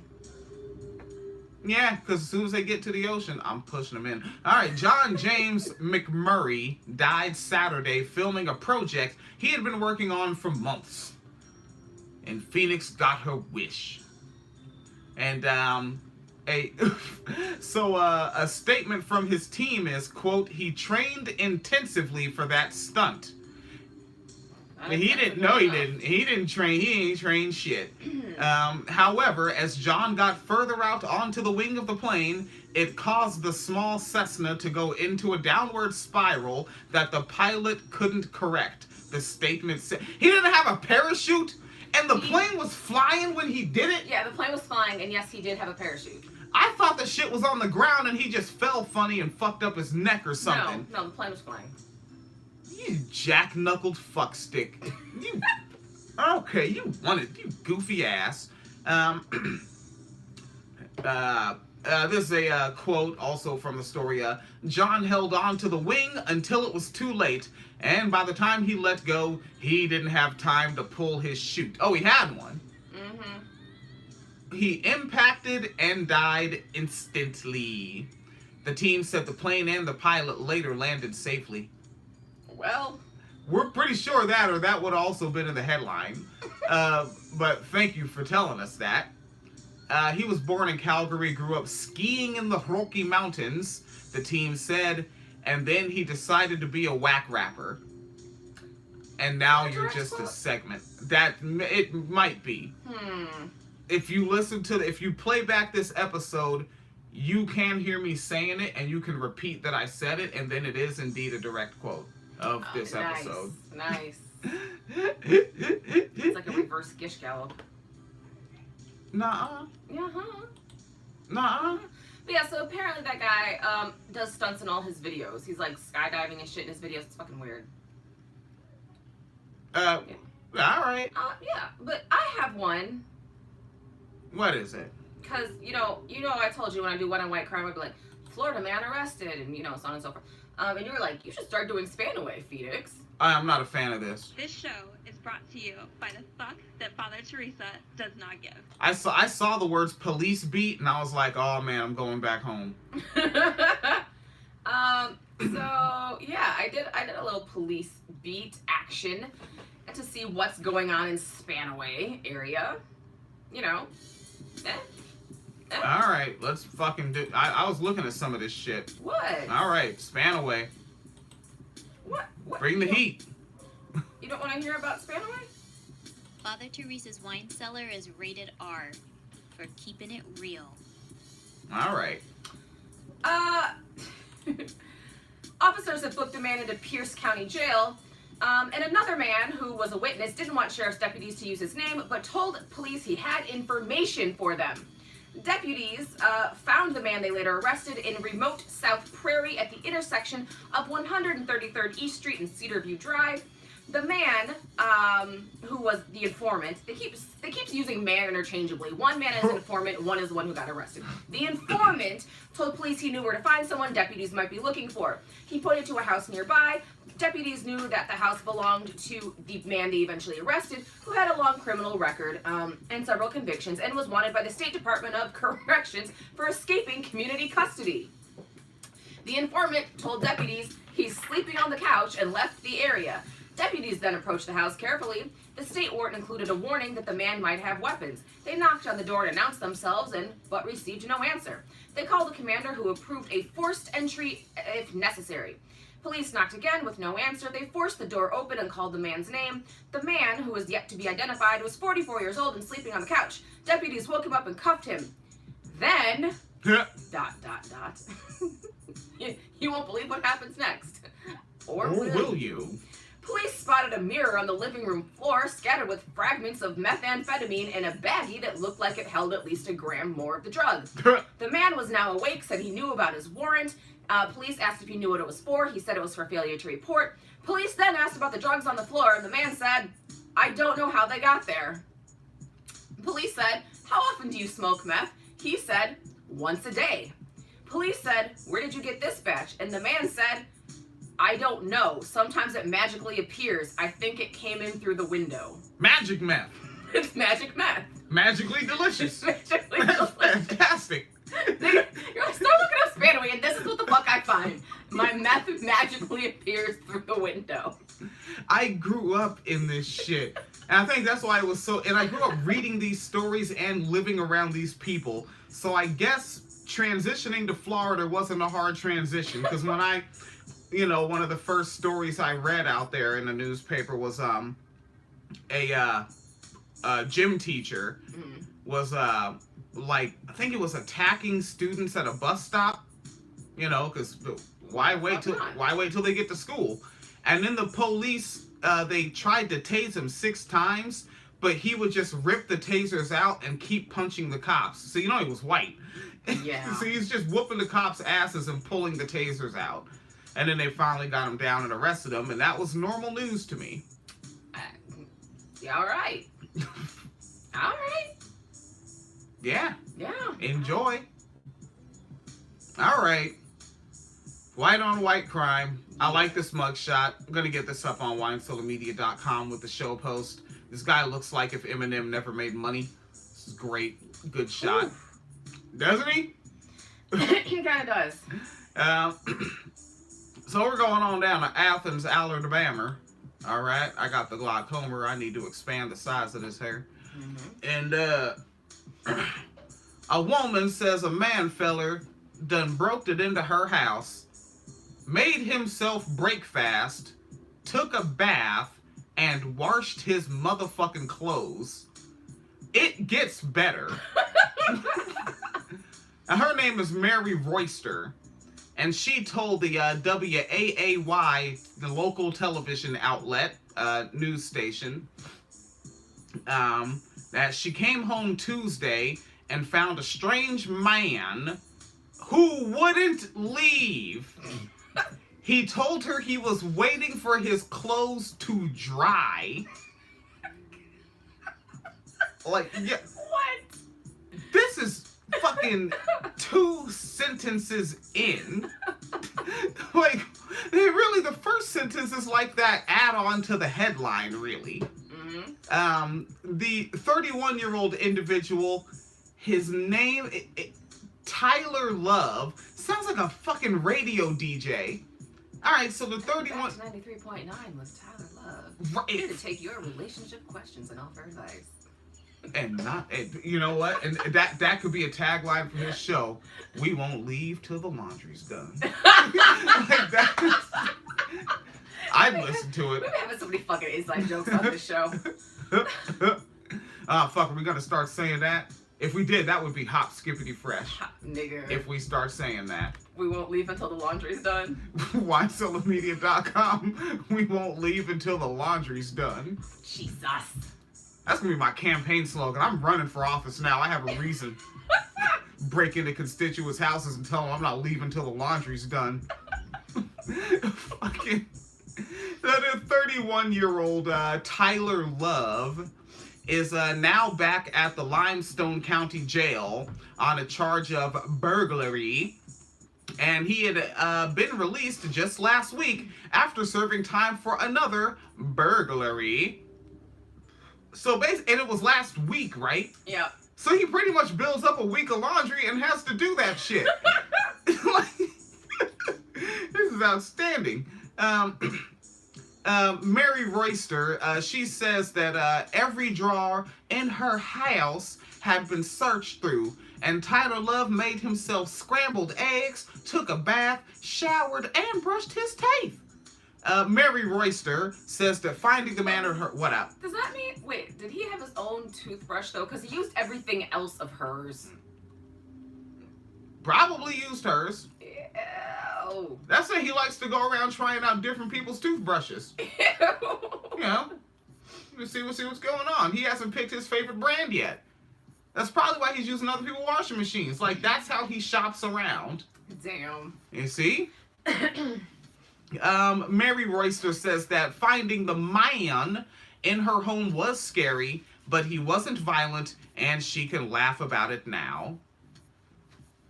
Yeah, because as soon as they get to the ocean, I'm pushing them in. All right, John James McMurray died Saturday filming a project he had been working on for months. And Phoenix got her wish. And a statement from his team is, quote, "He trained intensively for that stunt." He didn't train. He ain't trained shit. However, as John got further out onto the wing of the plane, it caused the small Cessna to go into a downward spiral that the pilot couldn't correct. The statement said he didn't have a parachute, and the plane was flying when he did it. Yeah, the plane was flying, and yes, he did have a parachute. I thought the shit was on the ground, and he just fell funny and fucked up his neck or something. No, the plane was flying. You jack-knuckled fuckstick. You okay? You wanted, you goofy ass. This is a quote also from the story. John held on to the wing until it was too late, and by the time he let go, he didn't have time to pull his chute. Oh, he had one. He impacted and died instantly. The team said the plane and the pilot later landed safely. Well, we're pretty sure that, or that would also been in the headline. But thank you for telling us that. He was born in Calgary, grew up skiing in the Rocky Mountains, the team said, and then he decided to be a whack rapper. And now you're just a segment. That it might be. If you listen to if you play back this episode, you can hear me saying it, and you can repeat that I said it, and then it is indeed a direct quote of this episode. Nice. It's like a reverse Gish Gallop. Nuh-uh. Nuh-uh. But yeah, so apparently that guy does stunts in all his videos. He's like skydiving and shit in his videos. It's fucking weird. All right. Yeah, but I have one. What is it? Because, you know, I told you when I do white-on-white crime, I'd be like, Florida man arrested, and, you know, so on and so forth. And you were like, you should start doing Spanaway, Phoenix. I'm not a fan of this. This show is brought to you by the fuck that Father Teresa does not give. I saw the words police beat, and I was like, oh, man, I'm going back home. So, yeah, I did a little police beat action to see what's going on in Spanaway area. You know. All right, let's fucking do. I was looking at some of this shit. What? All right, Spanaway. What? Bring the heat. You don't want to hear about Spanaway? Father Teresa's wine cellar is rated R for keeping it real. All right. Officers have booked a man into Pierce County Jail. And another man who was a witness didn't want sheriff's deputies to use his name, but told police he had information for them. Deputies found the man they later arrested in remote South Prairie at the intersection of 133rd East Street and Cedarview Drive. The man, who was the informant, they keep using man interchangeably. One man is an informant, one is the one who got arrested. The informant told police he knew where to find someone deputies might be looking for. He pointed to a house nearby. Deputies knew that the house belonged to the man they eventually arrested, who had a long criminal record and several convictions, and was wanted by the State Department of Corrections for escaping community custody. The informant told deputies he's sleeping on the couch and left the area. Deputies then approached the house carefully. The state warrant included a warning that the man might have weapons. They knocked on the door and announced themselves, but received no answer. They called the commander, who approved a forced entry if necessary. Police knocked again with no answer. They forced the door open and called the man's name. The man, who was yet to be identified, was 44 years old and sleeping on the couch. Deputies woke him up and cuffed him. Then... ... You won't believe what happens next. Or will you? Police spotted a mirror on the living room floor scattered with fragments of methamphetamine in a baggie that looked like it held at least a gram more of the drug. The man was now awake, said he knew about his warrant. Police asked if he knew what it was for. He said it was for failure to report. Police then asked about the drugs on the floor, and the man said, "I don't know how they got there." Police said, "How often do you smoke meth?" He said, "Once a day." Police said, "Where did you get this batch?" And the man said, "I don't know. Sometimes it magically appears. I think it came in through the window." Magic meth. It's magic meth. Magically delicious. Magically That's delicious. fantastic. You're like, start looking up Spanaway, and this is what the fuck I find. My meth magically appears through the window. I grew up in this shit. And I think that's why it was so... And I grew up reading these stories and living around these people. So I guess transitioning to Florida wasn't a hard transition. Because when I... You know, one of the first stories I read out there in the newspaper was a gym teacher was like, I think it was attacking students at a bus stop. You know, because why wait till they get to school? And then the police, they tried to tase him 6 times, but he would just rip the tasers out and keep punching the cops. So you know he was white. Yeah. So he's just whooping the cops' asses and pulling the tasers out. And then they finally got him down and arrested him, and that was normal news to me. Yeah, all right. All right. Yeah. Yeah. Enjoy. All right. White on white crime. I like this mugshot. I'm going to get this up on winecellarmedia.com with the show post. This guy looks like if Eminem never made money. This is great. Good shot. Oof. Doesn't he? He kind of does. So we're going on down to Athens, Alabama. All right. I got the glaucoma. I need to expand the size of this hair. And a woman says a man feller done broked it into her house, made himself break fast, took a bath, and washed his motherfucking clothes. It gets better. And her name is Mary Royster. And she told the WAAY, the local television outlet, news station, that she came home Tuesday and found a strange man who wouldn't leave. He told her he was waiting for his clothes to dry. Like, yeah. What? This is fucking 2 sentences in. Like, really, the first sentence is like that add-on to the headline, really. The 31-year-old individual, his name, Tyler Love, sounds like a fucking radio DJ. All right, so the 31... 93.9 was Tyler Love. Right. Here to take your relationship questions and offer advice. And not, you know what? And that could be a tagline for this show. We won't leave till the laundry's done. Like that. I'd listen to it. We're having so many fucking inside jokes on this show. Fuck, are we gonna start saying that? If we did, that would be hop skippity fresh. Nigger. If we start saying that. We won't leave until the laundry's done. winecellarmedia.com. We won't leave until the laundry's done. Jesus. That's gonna be my campaign slogan. I'm running for office now. I have a reason. Break into constituents' houses and tell them I'm not leaving until the laundry's done. Fucking. The 31-year-old Tyler Love is now back at the Limestone County Jail on a charge of burglary. And he had been released just last week after serving time for another burglary. So basically, and it was last week, right? Yeah. So he pretty much builds up a week of laundry and has to do that shit. Like, this is outstanding. Mary Royster, she says that every drawer in her house had been searched through, and Tyler Love made himself scrambled eggs, took a bath, showered, and brushed his teeth. Mary Royster says that finding the man or her... What up? Does that mean... Wait, did he have his own toothbrush, though? Because he used everything else of hers. Probably used hers. Ew. That's why he likes to go around trying out different people's toothbrushes. Ew. You know? Let's see what's going on. He hasn't picked his favorite brand yet. That's probably why he's using other people's washing machines. Like, that's how he shops around. Damn. You see? Mary Royster says that finding the man in her home was scary, but he wasn't violent, and she can laugh about it now.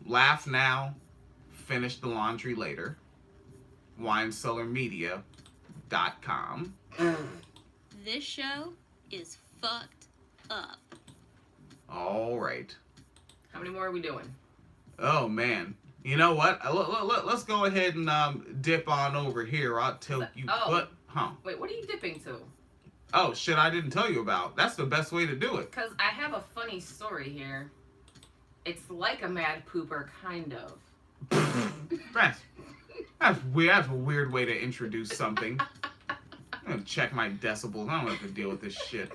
Laugh now, finish the laundry later. WineCellarMedia.com. This show is fucked up. All right. How many more are we doing? Oh, man. You know what? Let's go ahead and dip on over here. I'll tell you what. Huh. Wait, what are you dipping to? Oh, shit, I didn't tell you about. That's the best way to do it. Because I have a funny story here. It's like a mad pooper, kind of. That's weird. That's a weird way to introduce something. I'm gonna check my decibels. I don't have to deal with this shit.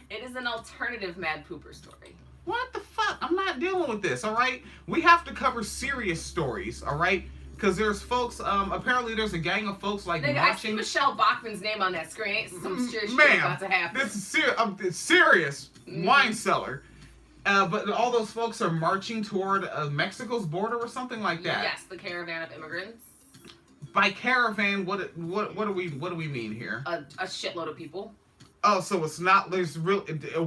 It is an alternative mad pooper story. What the fuck? I'm not dealing with this, alright? We have to cover serious stories, alright? Because there's folks, apparently there's a gang of folks like Nigga, I see marching. Michelle Bachman's name on that screen. Ain't some serious shit Man, about to happen. this is it's serious. Wine cellar. But all those folks are marching toward Mexico's border or something like that. Yes, the caravan of immigrants. By caravan, what do we mean here? A shitload of people. Oh, so it's not there's real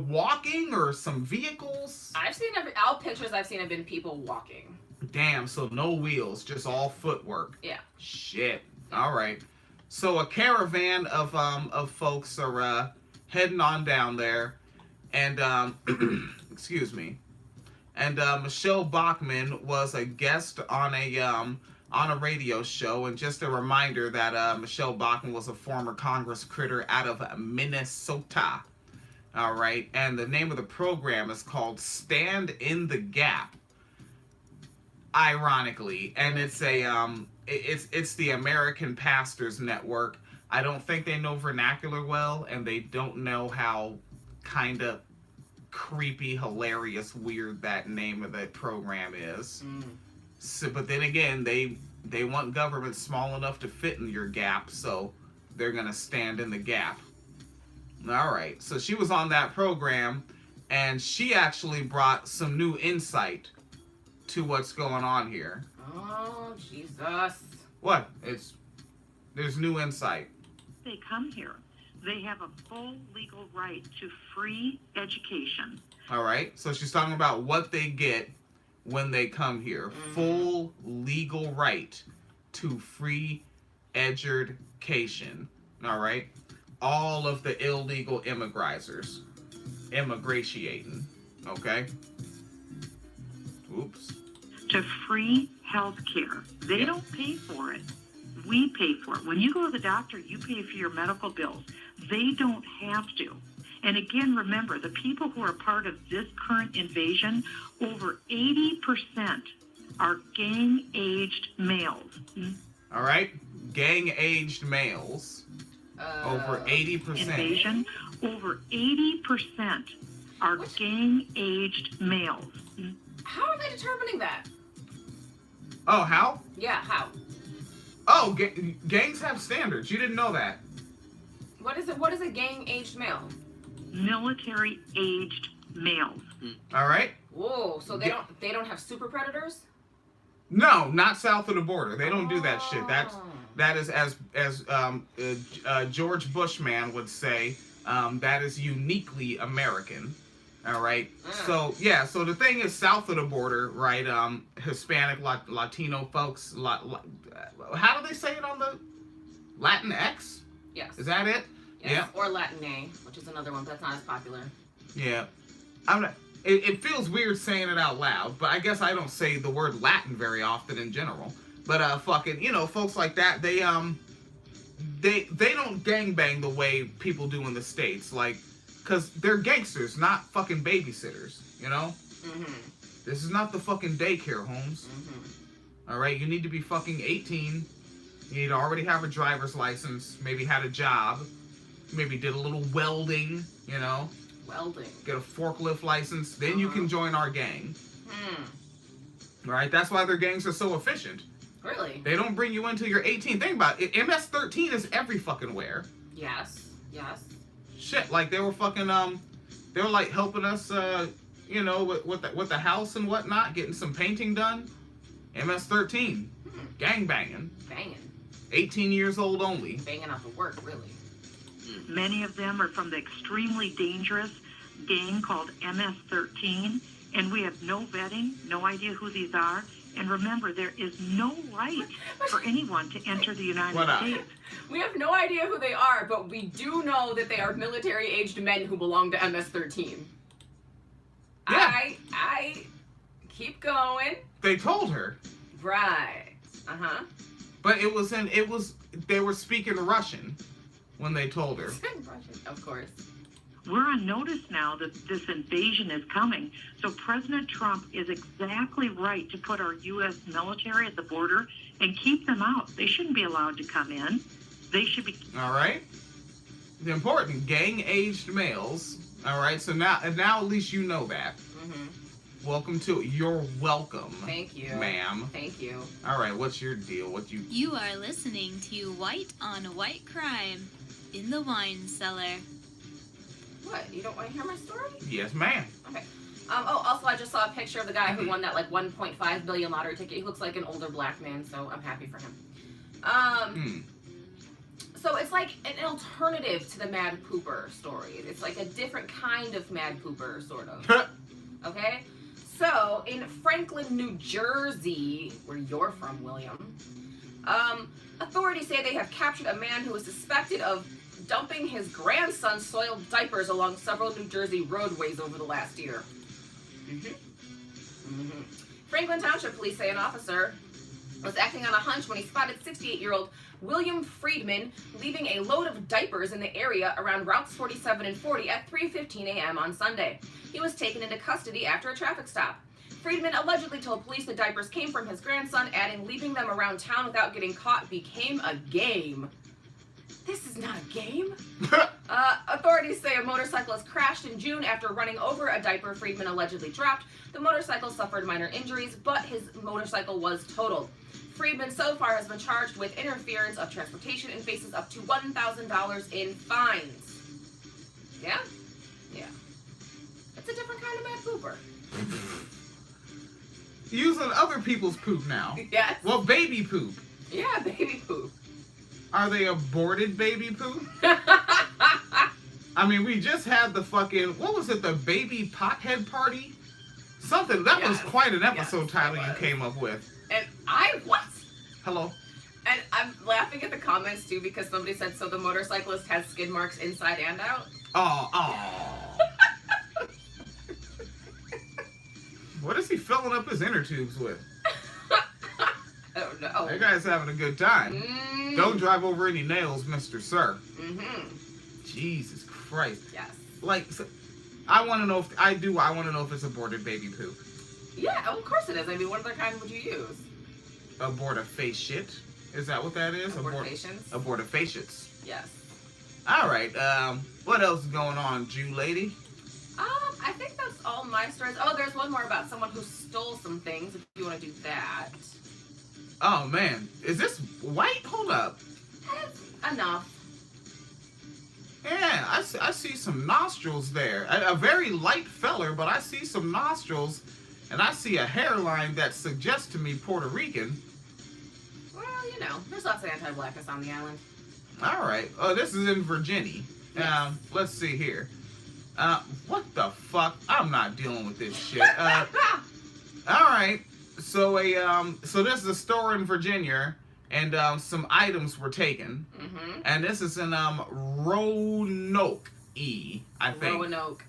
walking or some vehicles? I've seen all pictures I've seen have been people walking. Damn, so no wheels, just all footwork. Yeah. Shit. All right. So a caravan of folks are heading on down there, and excuse me, and Michelle Bachmann was a guest on a radio show, and just a reminder that Michelle Bachmann was a former Congress critter out of Minnesota. All right, and the name of the program is called Stand in the Gap. Ironically, and it's a it's the American Pastors Network. I don't think they know vernacular well, and they don't know how kind of creepy, hilarious, weird that name of that program is. So, but then again, they want government small enough to fit in your gap, so they're gonna stand in the gap. All right, so she was on that program, and she actually brought some new insight to what's going on here. Oh, Jesus. What? There's new insight. They come here. They have a full legal right to free education. All right, so she's talking about what they get when they come here. Full legal right to free education. All right, all of the illegal immigrators, immigrating. Okay. Oops. To free health care. They don't pay for it. We pay for it. When you go to the doctor, you pay for your medical bills. They don't have to. And again, remember, the people who are part of this current invasion, over 80% are gang-aged males. All right, gang-aged males. Over 80%. Invasion, over 80% are gang-aged males. How are they determining that? Oh, how? Yeah, how? Oh, gangs have standards. You didn't know that. What is it? What is a gang-aged male? Military-aged males. All right. Whoa, so they don't have super predators? No, not south of the border. They don't do that shit. That is as George Bushman would say. That is uniquely American. All right. So yeah. So the thing is, south of the border, right? Hispanic, Latino folks. How do they say it on the Latinx? Yes. Is that it? Yes. Yeah. Or Latine, which is another one, but that's not as popular. Yeah. I'm not. It feels weird saying it out loud, but I guess I don't say the word Latin very often in general. But fucking, folks like that, they don't gangbang the way people do in the States, like, cause they're gangsters, not fucking babysitters, you know? Mm-hmm. This is not the fucking daycare homes. Mm-hmm. All right, you need to be fucking 18. You need to already have a driver's license, maybe had a job, maybe did a little welding, Welding. Get a forklift license, then you can join our gang. All right, that's why their gangs are so efficient. Really? They don't bring you until you're 18. Think about it. MS-13 is every fucking where. Yes. Yes. Shit, like they were fucking they were like helping us with the house and whatnot, getting some painting done. MS-13, gang banging. Banging. 18 years old only. Banging out the work, really. Many of them are from the extremely dangerous gang called MS-13, and we have no vetting, no idea who these are. And remember, there is no right for anyone to enter the United States. We have no idea who they are, but we do know that they are military-aged men who belong to MS-13. Yeah. I keep going. They told her. Right. Uh-huh. But they were speaking Russian when they told her. Of course. We're on notice now that this invasion is coming. So President Trump is exactly right to put our U.S. military at the border and keep them out. They shouldn't be allowed to come in. They should be... All right? The important gang-aged males. All right? So now at least you know that. Mm-hmm. Welcome to it. You're welcome. Thank you. Ma'am. Thank you. All right, what's your deal? What you... You are listening to White on White Crime in the Wine Cellar. What? You don't want to hear my story? Yes, ma'am. Okay. Also, I just saw a picture of the guy who won that, like, 1.5 billion lottery ticket. He looks like an older black man, so I'm happy for him. So it's like an alternative to the Mad Pooper story. It's like a different kind of Mad Pooper, sort of. Okay? So, in Franklin, New Jersey, where you're from, William, authorities say they have captured a man who is suspected of dumping his grandson's soiled diapers along several New Jersey roadways over the last year. Franklin Township Police say an officer was acting on a hunch when he spotted 68-year-old William Friedman leaving a load of diapers in the area around routes 47 and 40 at 3:15 a.m. on Sunday. He was taken into custody after a traffic stop. Friedman allegedly told police the diapers came from his grandson, adding leaving them around town without getting caught became a game. This is not a game. Authorities say a motorcyclist crashed in June after running over a diaper Friedman allegedly dropped. The motorcycle suffered minor injuries, but his motorcycle was totaled. Friedman so far has been charged with interference of transportation and faces up to $1,000 in fines. Yeah? Yeah. It's a different kind of Mad Pooper. Using other people's poop now. Yes. Well, baby poop. Yeah, baby poop. Are they aborted baby poop? I mean, we just had the fucking, what was it, the baby pothead party? Something, that was quite an episode title you came up with. And what? Hello? And I'm laughing at the comments too because somebody said, so the motorcyclist has skid marks inside and out? Oh. What is he filling up his inner tubes with? I don't know. That guy's having a good time. Don't drive over any nails, Mr. Sir. Jesus Christ. Yes. Like, so, I want to know if it's aborted baby poop. Yeah, of course it is. I mean, what other kind would you use? Abortifacient shit? Is that what that is? Abortifacients? Abortifacients. Yes. Alright, what else is going on, Jew lady? I think that's all my stories. Oh, there's one more about someone who stole some things, if you want to do that. Oh, man. Is this white? Hold up. It's enough. Yeah, I see some nostrils there. A very light feller, but I see some nostrils, and I see a hairline that suggests to me Puerto Rican. Well, you know, there's lots of anti-blackness on the island. All right. Oh, this is in Virginia. Yes. Let's see here. What the fuck? I'm not dealing with this shit. All right. So so this is a store in Virginia, and some items were taken. And this is in Roanoke, I think. Roanoke.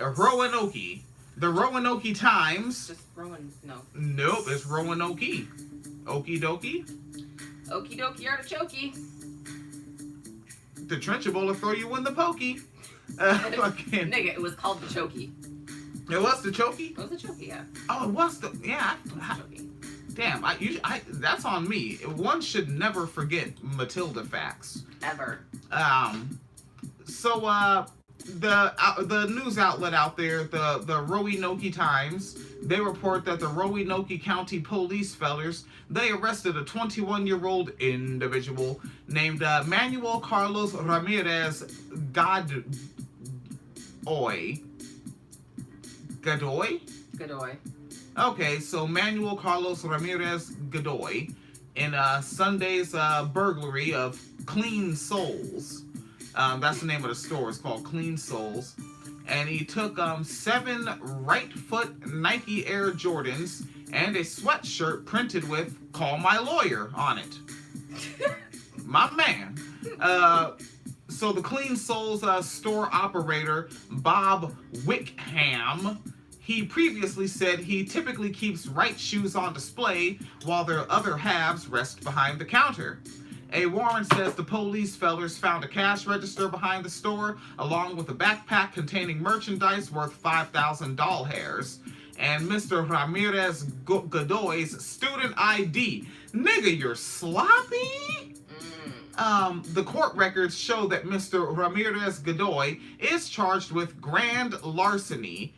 Roanoke. The Roanoke Times. Just Rowan, no. Nope, it's Roanoke. Okie dokie. Okie dokie artichoke. The trenchable will throw you in the pokey. Fucking. Nigga, it was called the chokey. It was the chokey? It was the chokey, yeah. Oh, it was the, yeah. Damn, that's on me. One should never forget Matilda facts. Ever. So, the news outlet out there, the Roanoke Times, they report that the Roanoke County police fellers, they arrested a 21-year-old individual named Manuel Carlos Ramirez Godoy? Godoy. Okay, so Manuel Carlos Ramirez Godoy, in Sunday's burglary of Clean Souls. That's the name of the store. It's called Clean Souls. And he took 7 right foot Nike Air Jordans and a sweatshirt printed with "Call My Lawyer" on it. My man. So the Clean Souls store operator, Bob Wickham, he previously said he typically keeps right shoes on display while their other halves rest behind the counter. A warrant says the police fellers found a cash register behind the store, along with a backpack containing merchandise worth 5,000 doll hairs, and Mr. Ramirez Godoy's student ID. Nigga, you're sloppy? The court records show that Mr. Ramirez Godoy is charged with grand larceny.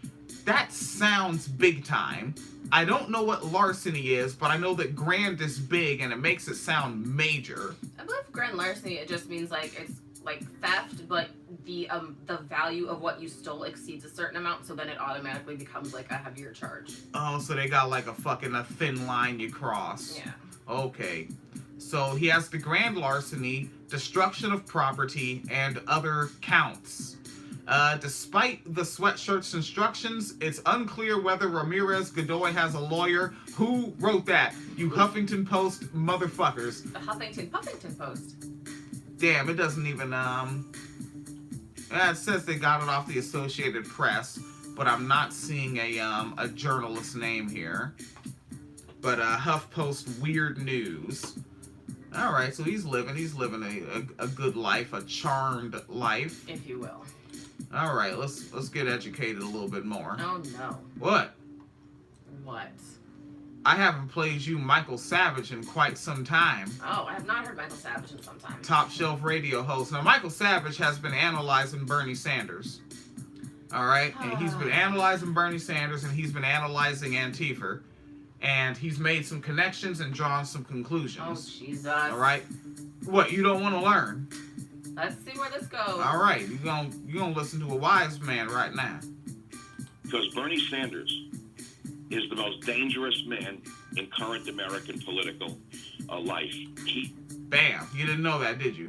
That sounds big time. I don't know what larceny is, but I know that grand is big and it makes it sound major. I believe grand larceny, it just means like it's like theft, but the value of what you stole exceeds a certain amount, so then it automatically becomes like a heavier charge. Oh, so they got like a thin line you cross. Yeah. Okay. So he has the grand larceny, destruction of property, and other counts. Despite the sweatshirt's instructions, it's unclear whether Ramirez Godoy has a lawyer. Who wrote that? You Huffington Post motherfuckers. The Huffington Post. Damn, it doesn't even, it says they got it off the Associated Press, but I'm not seeing a journalist name here. But, HuffPost Weird News. Alright, so he's living a good life, a charmed life. If you will. Alright, let's get educated a little bit more. Oh no. What? What? I haven't played you Michael Savage in quite some time. Oh, I have not heard Michael Savage in some time. Top shelf radio host. Now, Michael Savage has been analyzing Bernie Sanders. Alright? And he's been analyzing Bernie Sanders and he's been analyzing Antifa. And he's made some connections and drawn some conclusions. Oh, Jesus. Alright? What, you don't want to learn? Let's see where this goes. Alright, you're gonna listen to a wise man right now. Because Bernie Sanders is the most dangerous man in current American political life. Bam. You didn't know that, did you?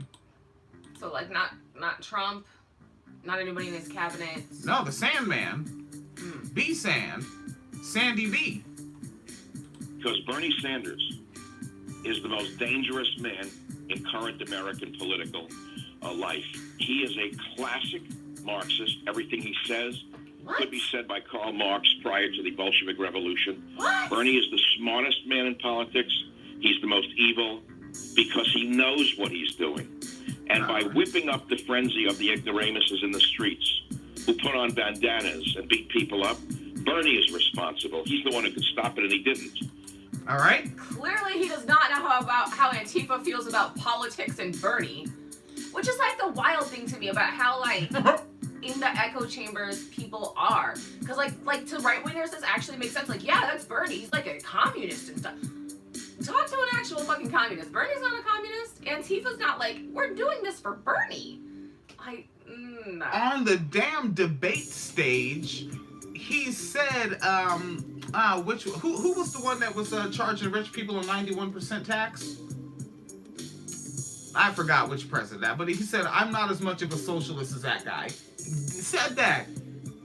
So, like, not Trump, not anybody in his cabinet. No, the Sandman. B-Sand. Sandy B. Because Bernie Sanders is the most dangerous man in current American political life. He is a classic Marxist. Everything he says could be said by Karl Marx prior to the Bolshevik Revolution. What? Bernie is the smartest man in politics. He's the most evil because he knows what he's doing. And by whipping up the frenzy of the ignoramuses in the streets who put on bandanas and beat people up, Bernie is responsible. He's the one who could stop it, and he didn't. All right? Clearly, he does not know how Antifa feels about politics and Bernie. Which is, like, the wild thing to me about how, like, in the echo chambers people are. Because, like to right-wingers, this actually makes sense. Like, yeah, that's Bernie. He's, like, a communist and stuff. Talk to an actual fucking communist. Bernie's not a communist. Antifa's not like, we're doing this for Bernie. No. On the damn debate stage, he said, who was the one that was charging rich people a 91% tax? I forgot which president, but he said, I'm not as much of a socialist as that guy. He said that.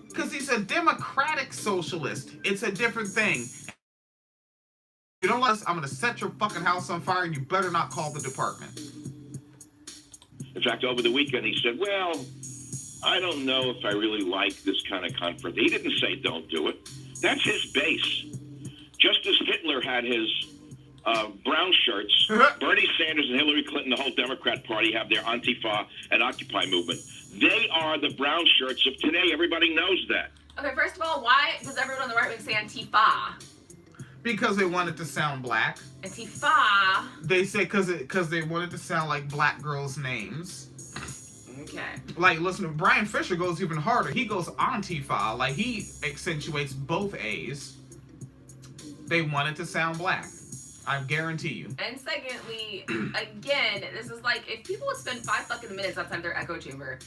Because he's a democratic socialist. It's a different thing. You don't let us, I'm going to set your fucking house on fire and you better not call the department. In fact, over the weekend, he said, well, I don't know if I really like this kind of conflict. He didn't say don't do it. That's his base. Just as Hitler had his brown shirts, Bernie Sanders and Hillary Clinton, the whole Democrat Party, have their Antifa and Occupy movement. They are the brown shirts of today. Everybody knows that. Okay, first of all, why does everyone on the right wing say Antifa? Because they wanted to sound black. Antifa. They say because they wanted to sound like black girls' names. Okay. Like, listen, Brian Fisher goes even harder. He goes Antifa. Like, he accentuates both A's. They wanted to sound black. I guarantee you. And secondly, again, this is like, if people would spend 5 fucking minutes outside their echo chamber,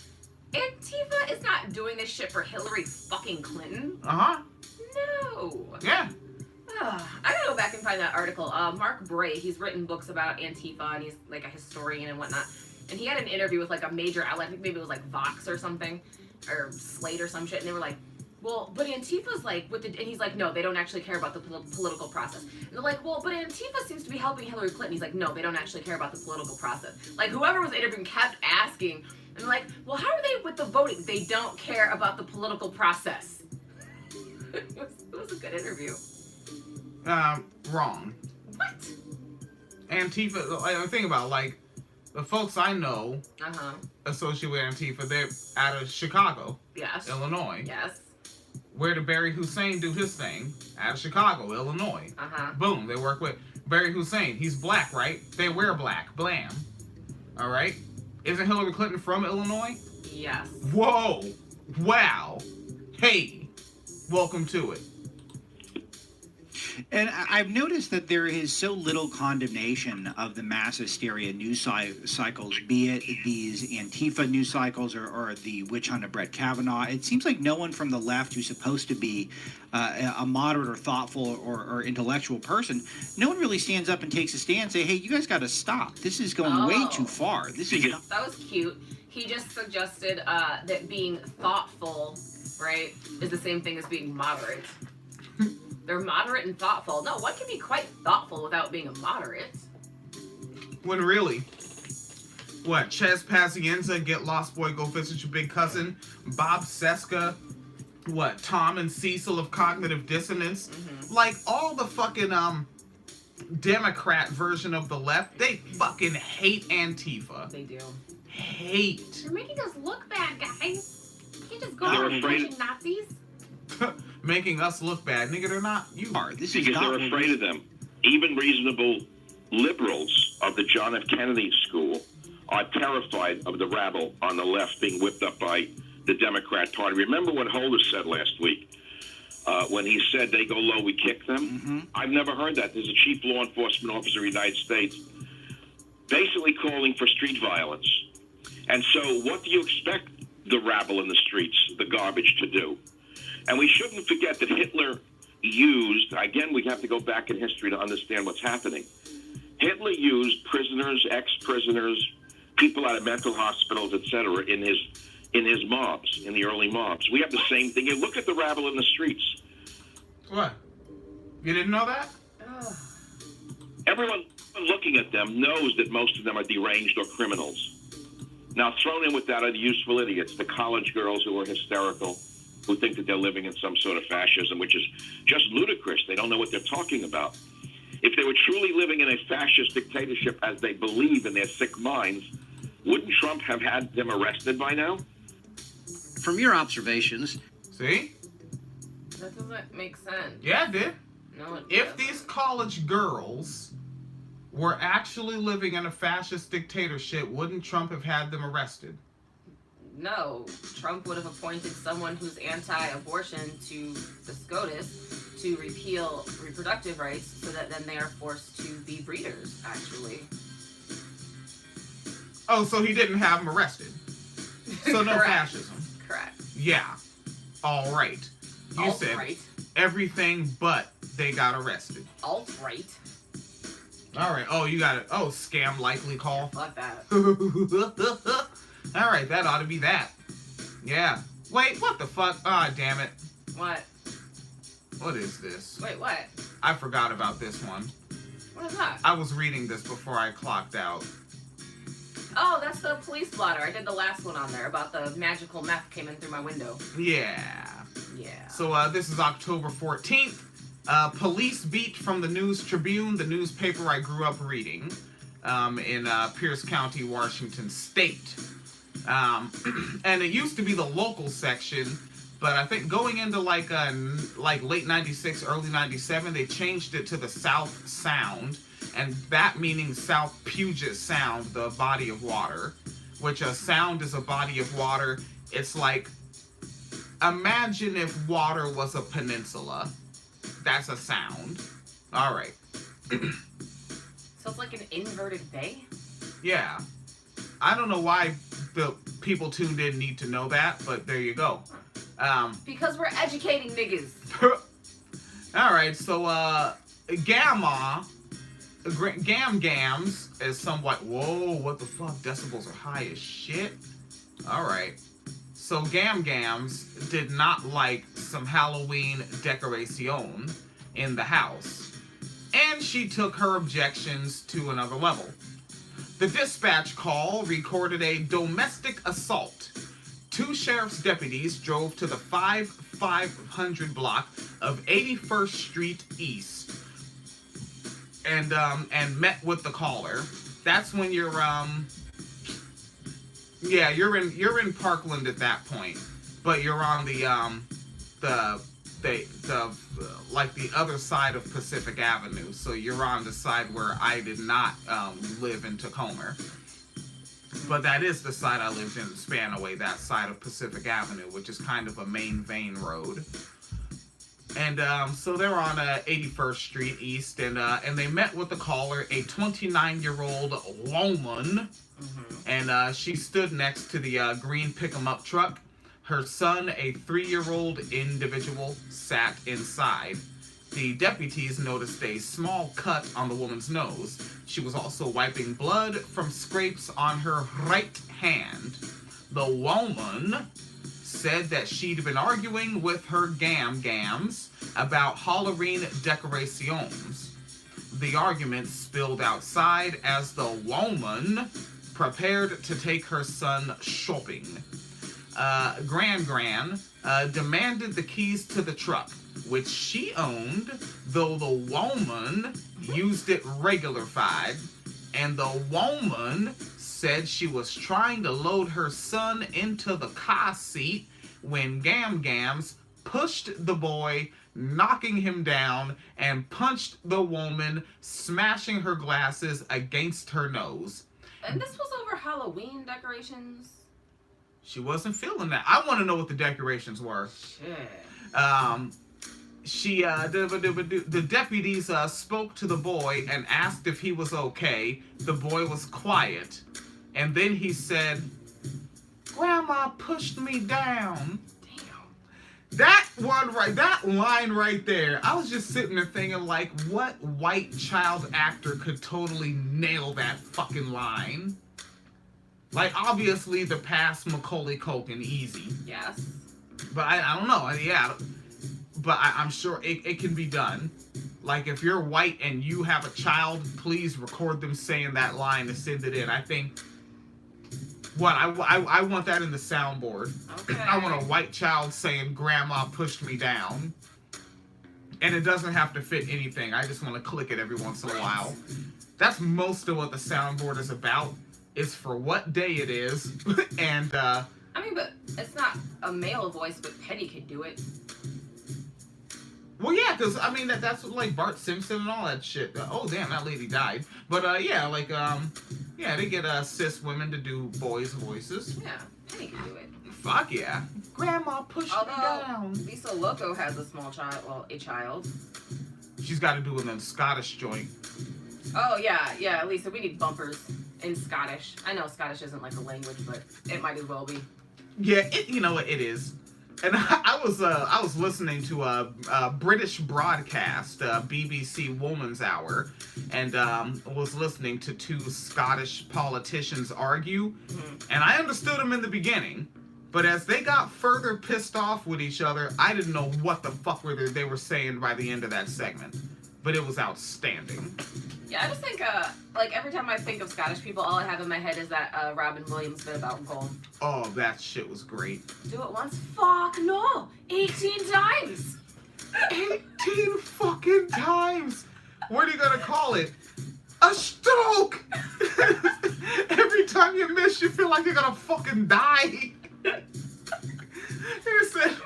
Antifa is not doing this shit for Hillary fucking Clinton. Uh-huh. No. Yeah. I gotta go back and find that article. Mark Bray, he's written books about Antifa, and he's like a historian and whatnot. And he had an interview with like a major outlet, I think maybe it was like Vox or something, or Slate or some shit, and they were like, well, but Antifa's like, and he's like, no, they don't actually care about the political process. And they're like, well, but Antifa seems to be helping Hillary Clinton. He's like, no, they don't actually care about the political process. Like, whoever was interviewing kept asking, and like, well, how are they with the voting? They don't care about the political process. It was a good interview. Wrong. What? Antifa, like, think about it, like, the folks I know associated with Antifa, they're out of Chicago, Yes. Illinois. Yes. Where did Barry Hussein do his thing? Out of Chicago, Illinois. Boom, they work with Barry Hussein. He's black, right? They wear black. Blam. All right? Isn't Hillary Clinton from Illinois? Yes. Whoa. Wow. Hey. Welcome to it. And I've noticed that there is so little condemnation of the mass hysteria news cycles, be it these Antifa news cycles or the witch hunt of Brett Kavanaugh. It seems like no one from the left who's supposed to be a moderate or thoughtful or intellectual person, no one really stands up and takes a stand and say, hey, you guys got to stop. This is going way too far. This is not- That was cute. He just suggested that being thoughtful, right, is the same thing as being moderate. They're moderate and thoughtful. No, one can be quite thoughtful without being a moderate. When really, what, Ches Pazienza, Get Lost Boy, Go Visit Your Big Cousin, Bob Seska, what, Tom and Cecil of Cognitive Dissonance, like all the fucking Democrat version of the left, they fucking hate Antifa. They do. Hate. You're making us look bad, guys. You can't just go They're around afraid- pushing Nazis. Making us look bad. Nigga, they're not. You are. This is Because not they're afraid of them. Even reasonable liberals of the John F. Kennedy school are terrified of the rabble on the left being whipped up by the Democrat Party. Remember what Holder said last week when he said they go low, we kick them? I've never heard that. There's a chief law enforcement officer of the United States basically calling for street violence. And so what do you expect the rabble in the streets, the garbage, to do? And we shouldn't forget that Hitler used, again, we have to go back in history to understand what's happening. Hitler used prisoners, ex-prisoners, people out of mental hospitals, etc., in his mobs, in the early mobs. We have the same thing. You look at the rabble in the streets. What? You didn't know that? Everyone looking at them knows that most of them are deranged or criminals. Now, thrown in with that are the useful idiots, the college girls who are hysterical, who think that they're living in some sort of fascism, which is just ludicrous. They don't know what they're talking about. If they were truly living in a fascist dictatorship as they believe in their sick minds, wouldn't Trump have had them arrested by now? From your observations... See? That doesn't make sense. Yeah, it did. No, it If doesn't. these college girls were actually living in a fascist dictatorship, wouldn't Trump have had them arrested? No, Trump would have appointed someone who's anti-abortion to the SCOTUS to repeal reproductive rights so that then they are forced to be breeders, actually. Oh, so he didn't have them arrested. So no Correct. fascism. Correct. Yeah. All right. You said Alt-right. everything but they got arrested. Alt-right. All right. Oh, you got it. Oh, scam likely call. Fuck that. All right, that ought to be that. Yeah. Wait, what the fuck? Ah, damn it. What? What is this? Wait, what? I forgot about this one. What is that? I was reading this before I clocked out. Oh, that's the police blotter. I did the last one on there about the magical meth came in through my window. Yeah. Yeah. So this is October 14th. Police beat from the News Tribune, the newspaper I grew up reading, in Pierce County, Washington State. And it used to be the local section, but I think going into like late 96, early 97, they changed it to the South Sound, and that meaning South Puget Sound, the body of water, which a sound is a body of water. It's like, imagine if water was a peninsula. That's a sound. All right. So it's like an inverted bay? Yeah. I don't know why the people tuned in need to know that, but there you go. Because we're educating niggas. Alright, so, Gams is somewhat, whoa, what the fuck, decibels are high as shit. Alright, so Gams did not like some Halloween decoration in the house, and she took her objections to another level. The dispatch call recorded a domestic assault. 2 sheriff's deputies drove to the 5500 block of 81st Street East and met with the caller. That's when you're you're in Parkland at that point, but you're on the like the other side of Pacific Avenue. So you're on the side where I did not live in Tacoma. But that is the side I lived in, Spanaway, that side of Pacific Avenue, which is kind of a main vein road. And so they're on 81st Street East, and they met with the caller, a 29-year-old woman, and she stood next to the green pick-em-up truck. Her son, a 3-year-old individual, sat inside. The deputies noticed a small cut on the woman's nose. She was also wiping blood from scrapes on her right hand. The woman said that she'd been arguing with her gams about Halloween decorations. The argument spilled outside as the woman prepared to take her son shopping. Gran demanded the keys to the truck, which she owned, though the woman used it regularified, and the woman said she was trying to load her son into the car seat when Gams pushed the boy, knocking him down, and punched the woman, smashing her glasses against her nose. And this was over Halloween decorations? She wasn't feeling that. I want to know what the decorations were. Shit. The deputies spoke to the boy and asked if he was okay. The boy was quiet. And then he said, "Grandma pushed me down." That line right there, I was just sitting there thinking, like, what white child actor could totally nail that fucking line? Like, obviously, the past Macaulay Culkin, easy. Yes. But I don't know. Yeah. But I'm sure it can be done. Like, if you're white and you have a child, please record them saying that line and send it in. I think... What? I want that in the soundboard. Okay. I want a white child saying, "Grandma pushed me down." And it doesn't have to fit anything. I just want to click it every once in a while. That's most of what the soundboard is about. Is for what day it is. And, I mean, but it's not a male voice, but Penny could do it. Well, yeah, because, I mean, that's like Bart Simpson and all that shit. Oh, damn, that lady died. But, yeah, like, yeah, they get cis women to do boys' voices. Yeah, Penny can do it. Fuck yeah. Grandma pushed me down. Lisa Loco has a small child, well, a child. She's got to do it in the Scottish joint. Oh, yeah, Lisa, we need bumpers in Scottish. I know Scottish isn't like a language, but it might as well be. Yeah, you know what, it is. And I was listening to a British broadcast, BBC Woman's Hour, and was listening to 2 Scottish politicians argue, and I understood them in the beginning, but as they got further pissed off with each other, I didn't know what the fuck they were saying by the end of that segment. But it was outstanding. Yeah, I just think, like, every time I think of Scottish people, all I have in my head is that Robin Williams bit about gold. Oh, that shit was great. Do it once? Fuck no! 18 times! 18 fucking times! What are you gonna call it? A stroke! Every time you miss, you feel like you're gonna fucking die. He said,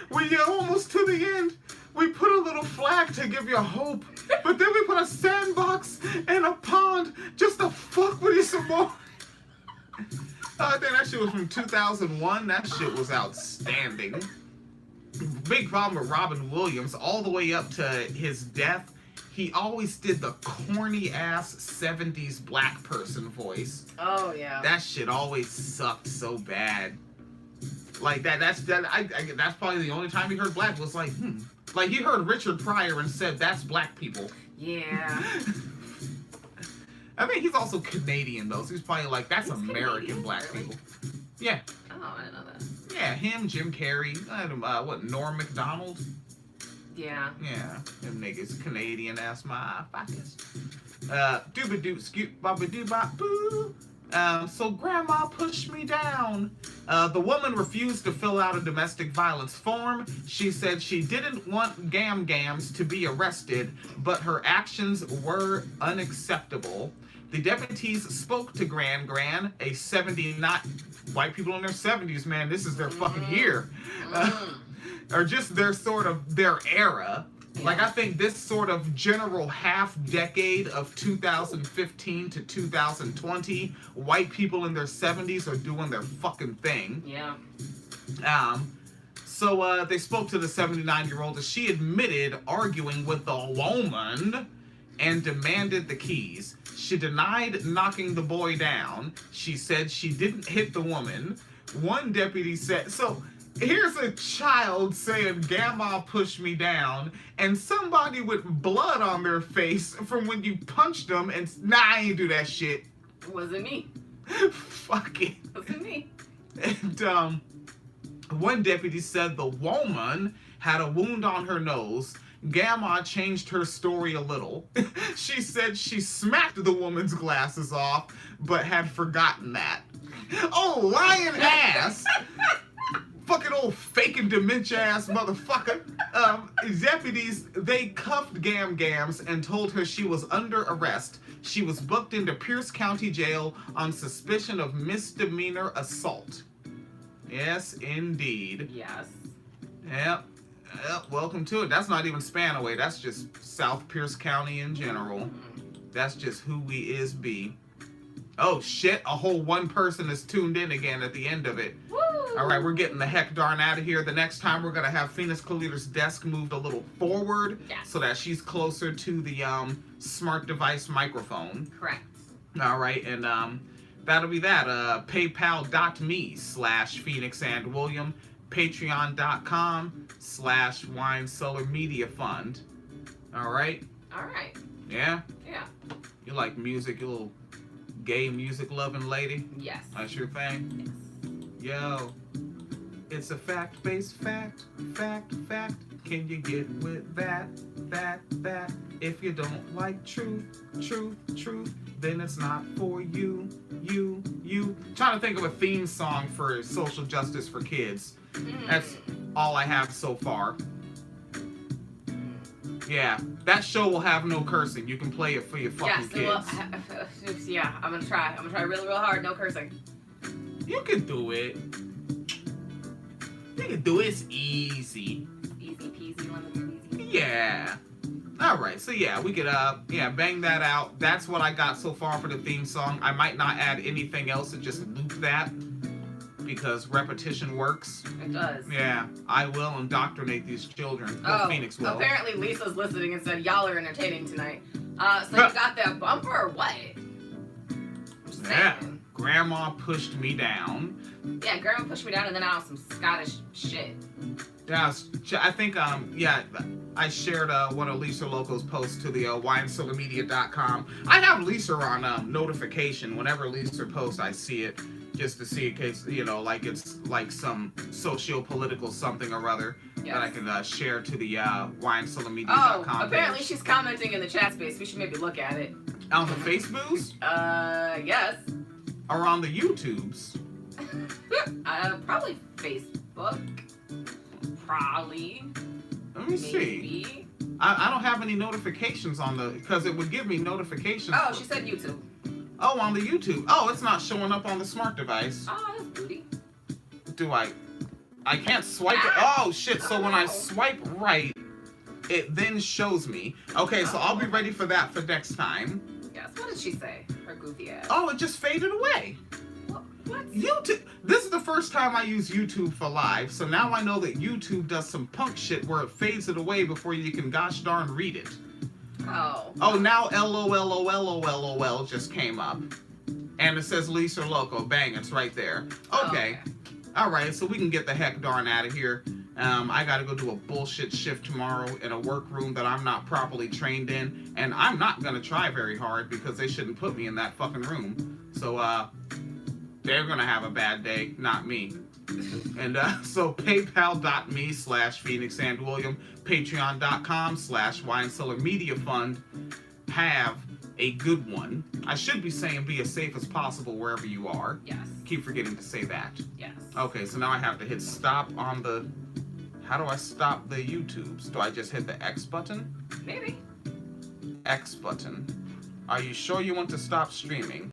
when you're almost to the end, we put a little flag to give you hope, but then we put a sandbox and a pond just to fuck with you some more. I think that shit was from 2001. That shit was outstanding. Big problem with Robin Williams, all the way up to his death, he always did the corny-ass 70s black person voice. Oh, yeah. That shit always sucked so bad. Like, that's probably the only time he heard black was like, Like, he heard Richard Pryor and said, that's black people. Yeah. I mean, he's also Canadian, though, so he's probably like, that's American Canadian? black Really? people. Yeah. Oh, I didn't know that. Yeah, him, Jim Carrey, Norm Macdonald? Yeah. Yeah, them niggas, Canadian-ass motherfuckers. Dooba-doo, scoot, baba-doo-bop-boo. So grandma pushed me down. The woman refused to fill out a domestic violence form. She said she didn't want gam-gams to be arrested, but her actions were unacceptable. The deputies spoke to Gran, a 70, white people in their 70s, man, this is their fucking year. Or just their era. Like, I think this sort of general half-decade of 2015 to 2020, white people in their 70s are doing their fucking thing. Yeah. So they spoke to the 79-year-old, and she admitted arguing with the woman and demanded the keys. She denied knocking the boy down. She said she didn't hit the woman. One deputy said... So... Here's a child saying, Grandma pushed me down, and somebody with blood on their face from when you punched them, and nah, I ain't do that shit. It wasn't me. Fuck it. It wasn't me. And, one deputy said the woman had a wound on her nose. Grandma changed her story a little. She said she smacked the woman's glasses off, but had forgotten that. Oh, lying ass! Fucking old faking dementia ass motherfucker. Deputies, they cuffed Gams and told her she was under arrest. She was booked into Pierce County Jail on suspicion of misdemeanor assault. Yes, indeed. Yes. Yep. Welcome to it. That's not even Spanaway. That's just South Pierce County in general. That's just who we is be. Oh shit, a whole one person is tuned in again at the end of it. Woo! Alright, we're getting the heck darn out of here. The next time we're gonna have Phoenix Kalita's desk moved a little forward so that she's closer to the smart device microphone. Correct. Alright, and that'll be that. PayPal.me/Phoenix and William. Patreon.com/Wine Cellar Media Fund. Alright? Alright. Yeah? Yeah. You like music, you little gay music loving lady? Yes. That's your thing? Yes. Yo, it's a fact-based fact. Can you get with that? If you don't like truth, then it's not for you. Trying to think of a theme song for social justice for kids. That's all I have so far. Yeah, that show will have no cursing. You can play it for your fucking kids. Yeah, I'm gonna try. I'm gonna try really, real hard. No cursing. You can do it. You can do it. It's easy. Easy peasy, lemon squeezy. Yeah. Alright, so yeah, we could bang that out. That's what I got so far for the theme song. I might not add anything else and just loop that, because repetition works. It does. Yeah, I will indoctrinate these children. Phoenix will. Apparently Lisa's listening and said, y'all are entertaining tonight. So you got that bumper or what? Yeah. Grandma pushed me down. Yeah, Grandma pushed me down and then out some Scottish shit. Yeah, I think, I shared one of Lisa Loco's posts to the winecellarmedia.com. I have Lisa on notification. Whenever Lisa posts, I see it, just to see in case, like it's like some socio-political something or other that I can share to the winecellarmedia.com. Oh, apparently she's commenting in the chat space. We should maybe look at it. On the Facebooks? Yes. Or on the YouTubes? Probably Facebook. Probably. Let me see. I don't have any notifications on because it would give me notifications. Oh, she said YouTube. Oh, on the YouTube. Oh, it's not showing up on the smart device. Oh, that's booty. Do I can't swipe it. Oh, shit. So when I swipe right, it then shows me. Okay, so I'll be ready for that for next time. Yes, what did she say? Her goofy ass. Oh, it just faded away. What? YouTube. This is the first time I use YouTube for live, so now I know that YouTube does some punk shit where it fades it away before you can gosh darn read it. Oh. Oh, now LOL just came up. And it says Lisa Loco. Bang, it's right there. Okay. Alright, so we can get the heck darn out of here. I gotta go do a bullshit shift tomorrow in a workroom that I'm not properly trained in, and I'm not gonna try very hard because they shouldn't put me in that fucking room. So, they're gonna have a bad day, not me. And so paypal.me/Phoenix and William, patreon.com/Wine Cellar Media Fund. Have a good one. I should be saying be as safe as possible wherever you are. Yes. Keep forgetting to say that. Yes. Okay, so now I have to hit stop on the... How do I stop the YouTubes? Do I just hit the X button? Maybe. X button. Are you sure you want to stop streaming?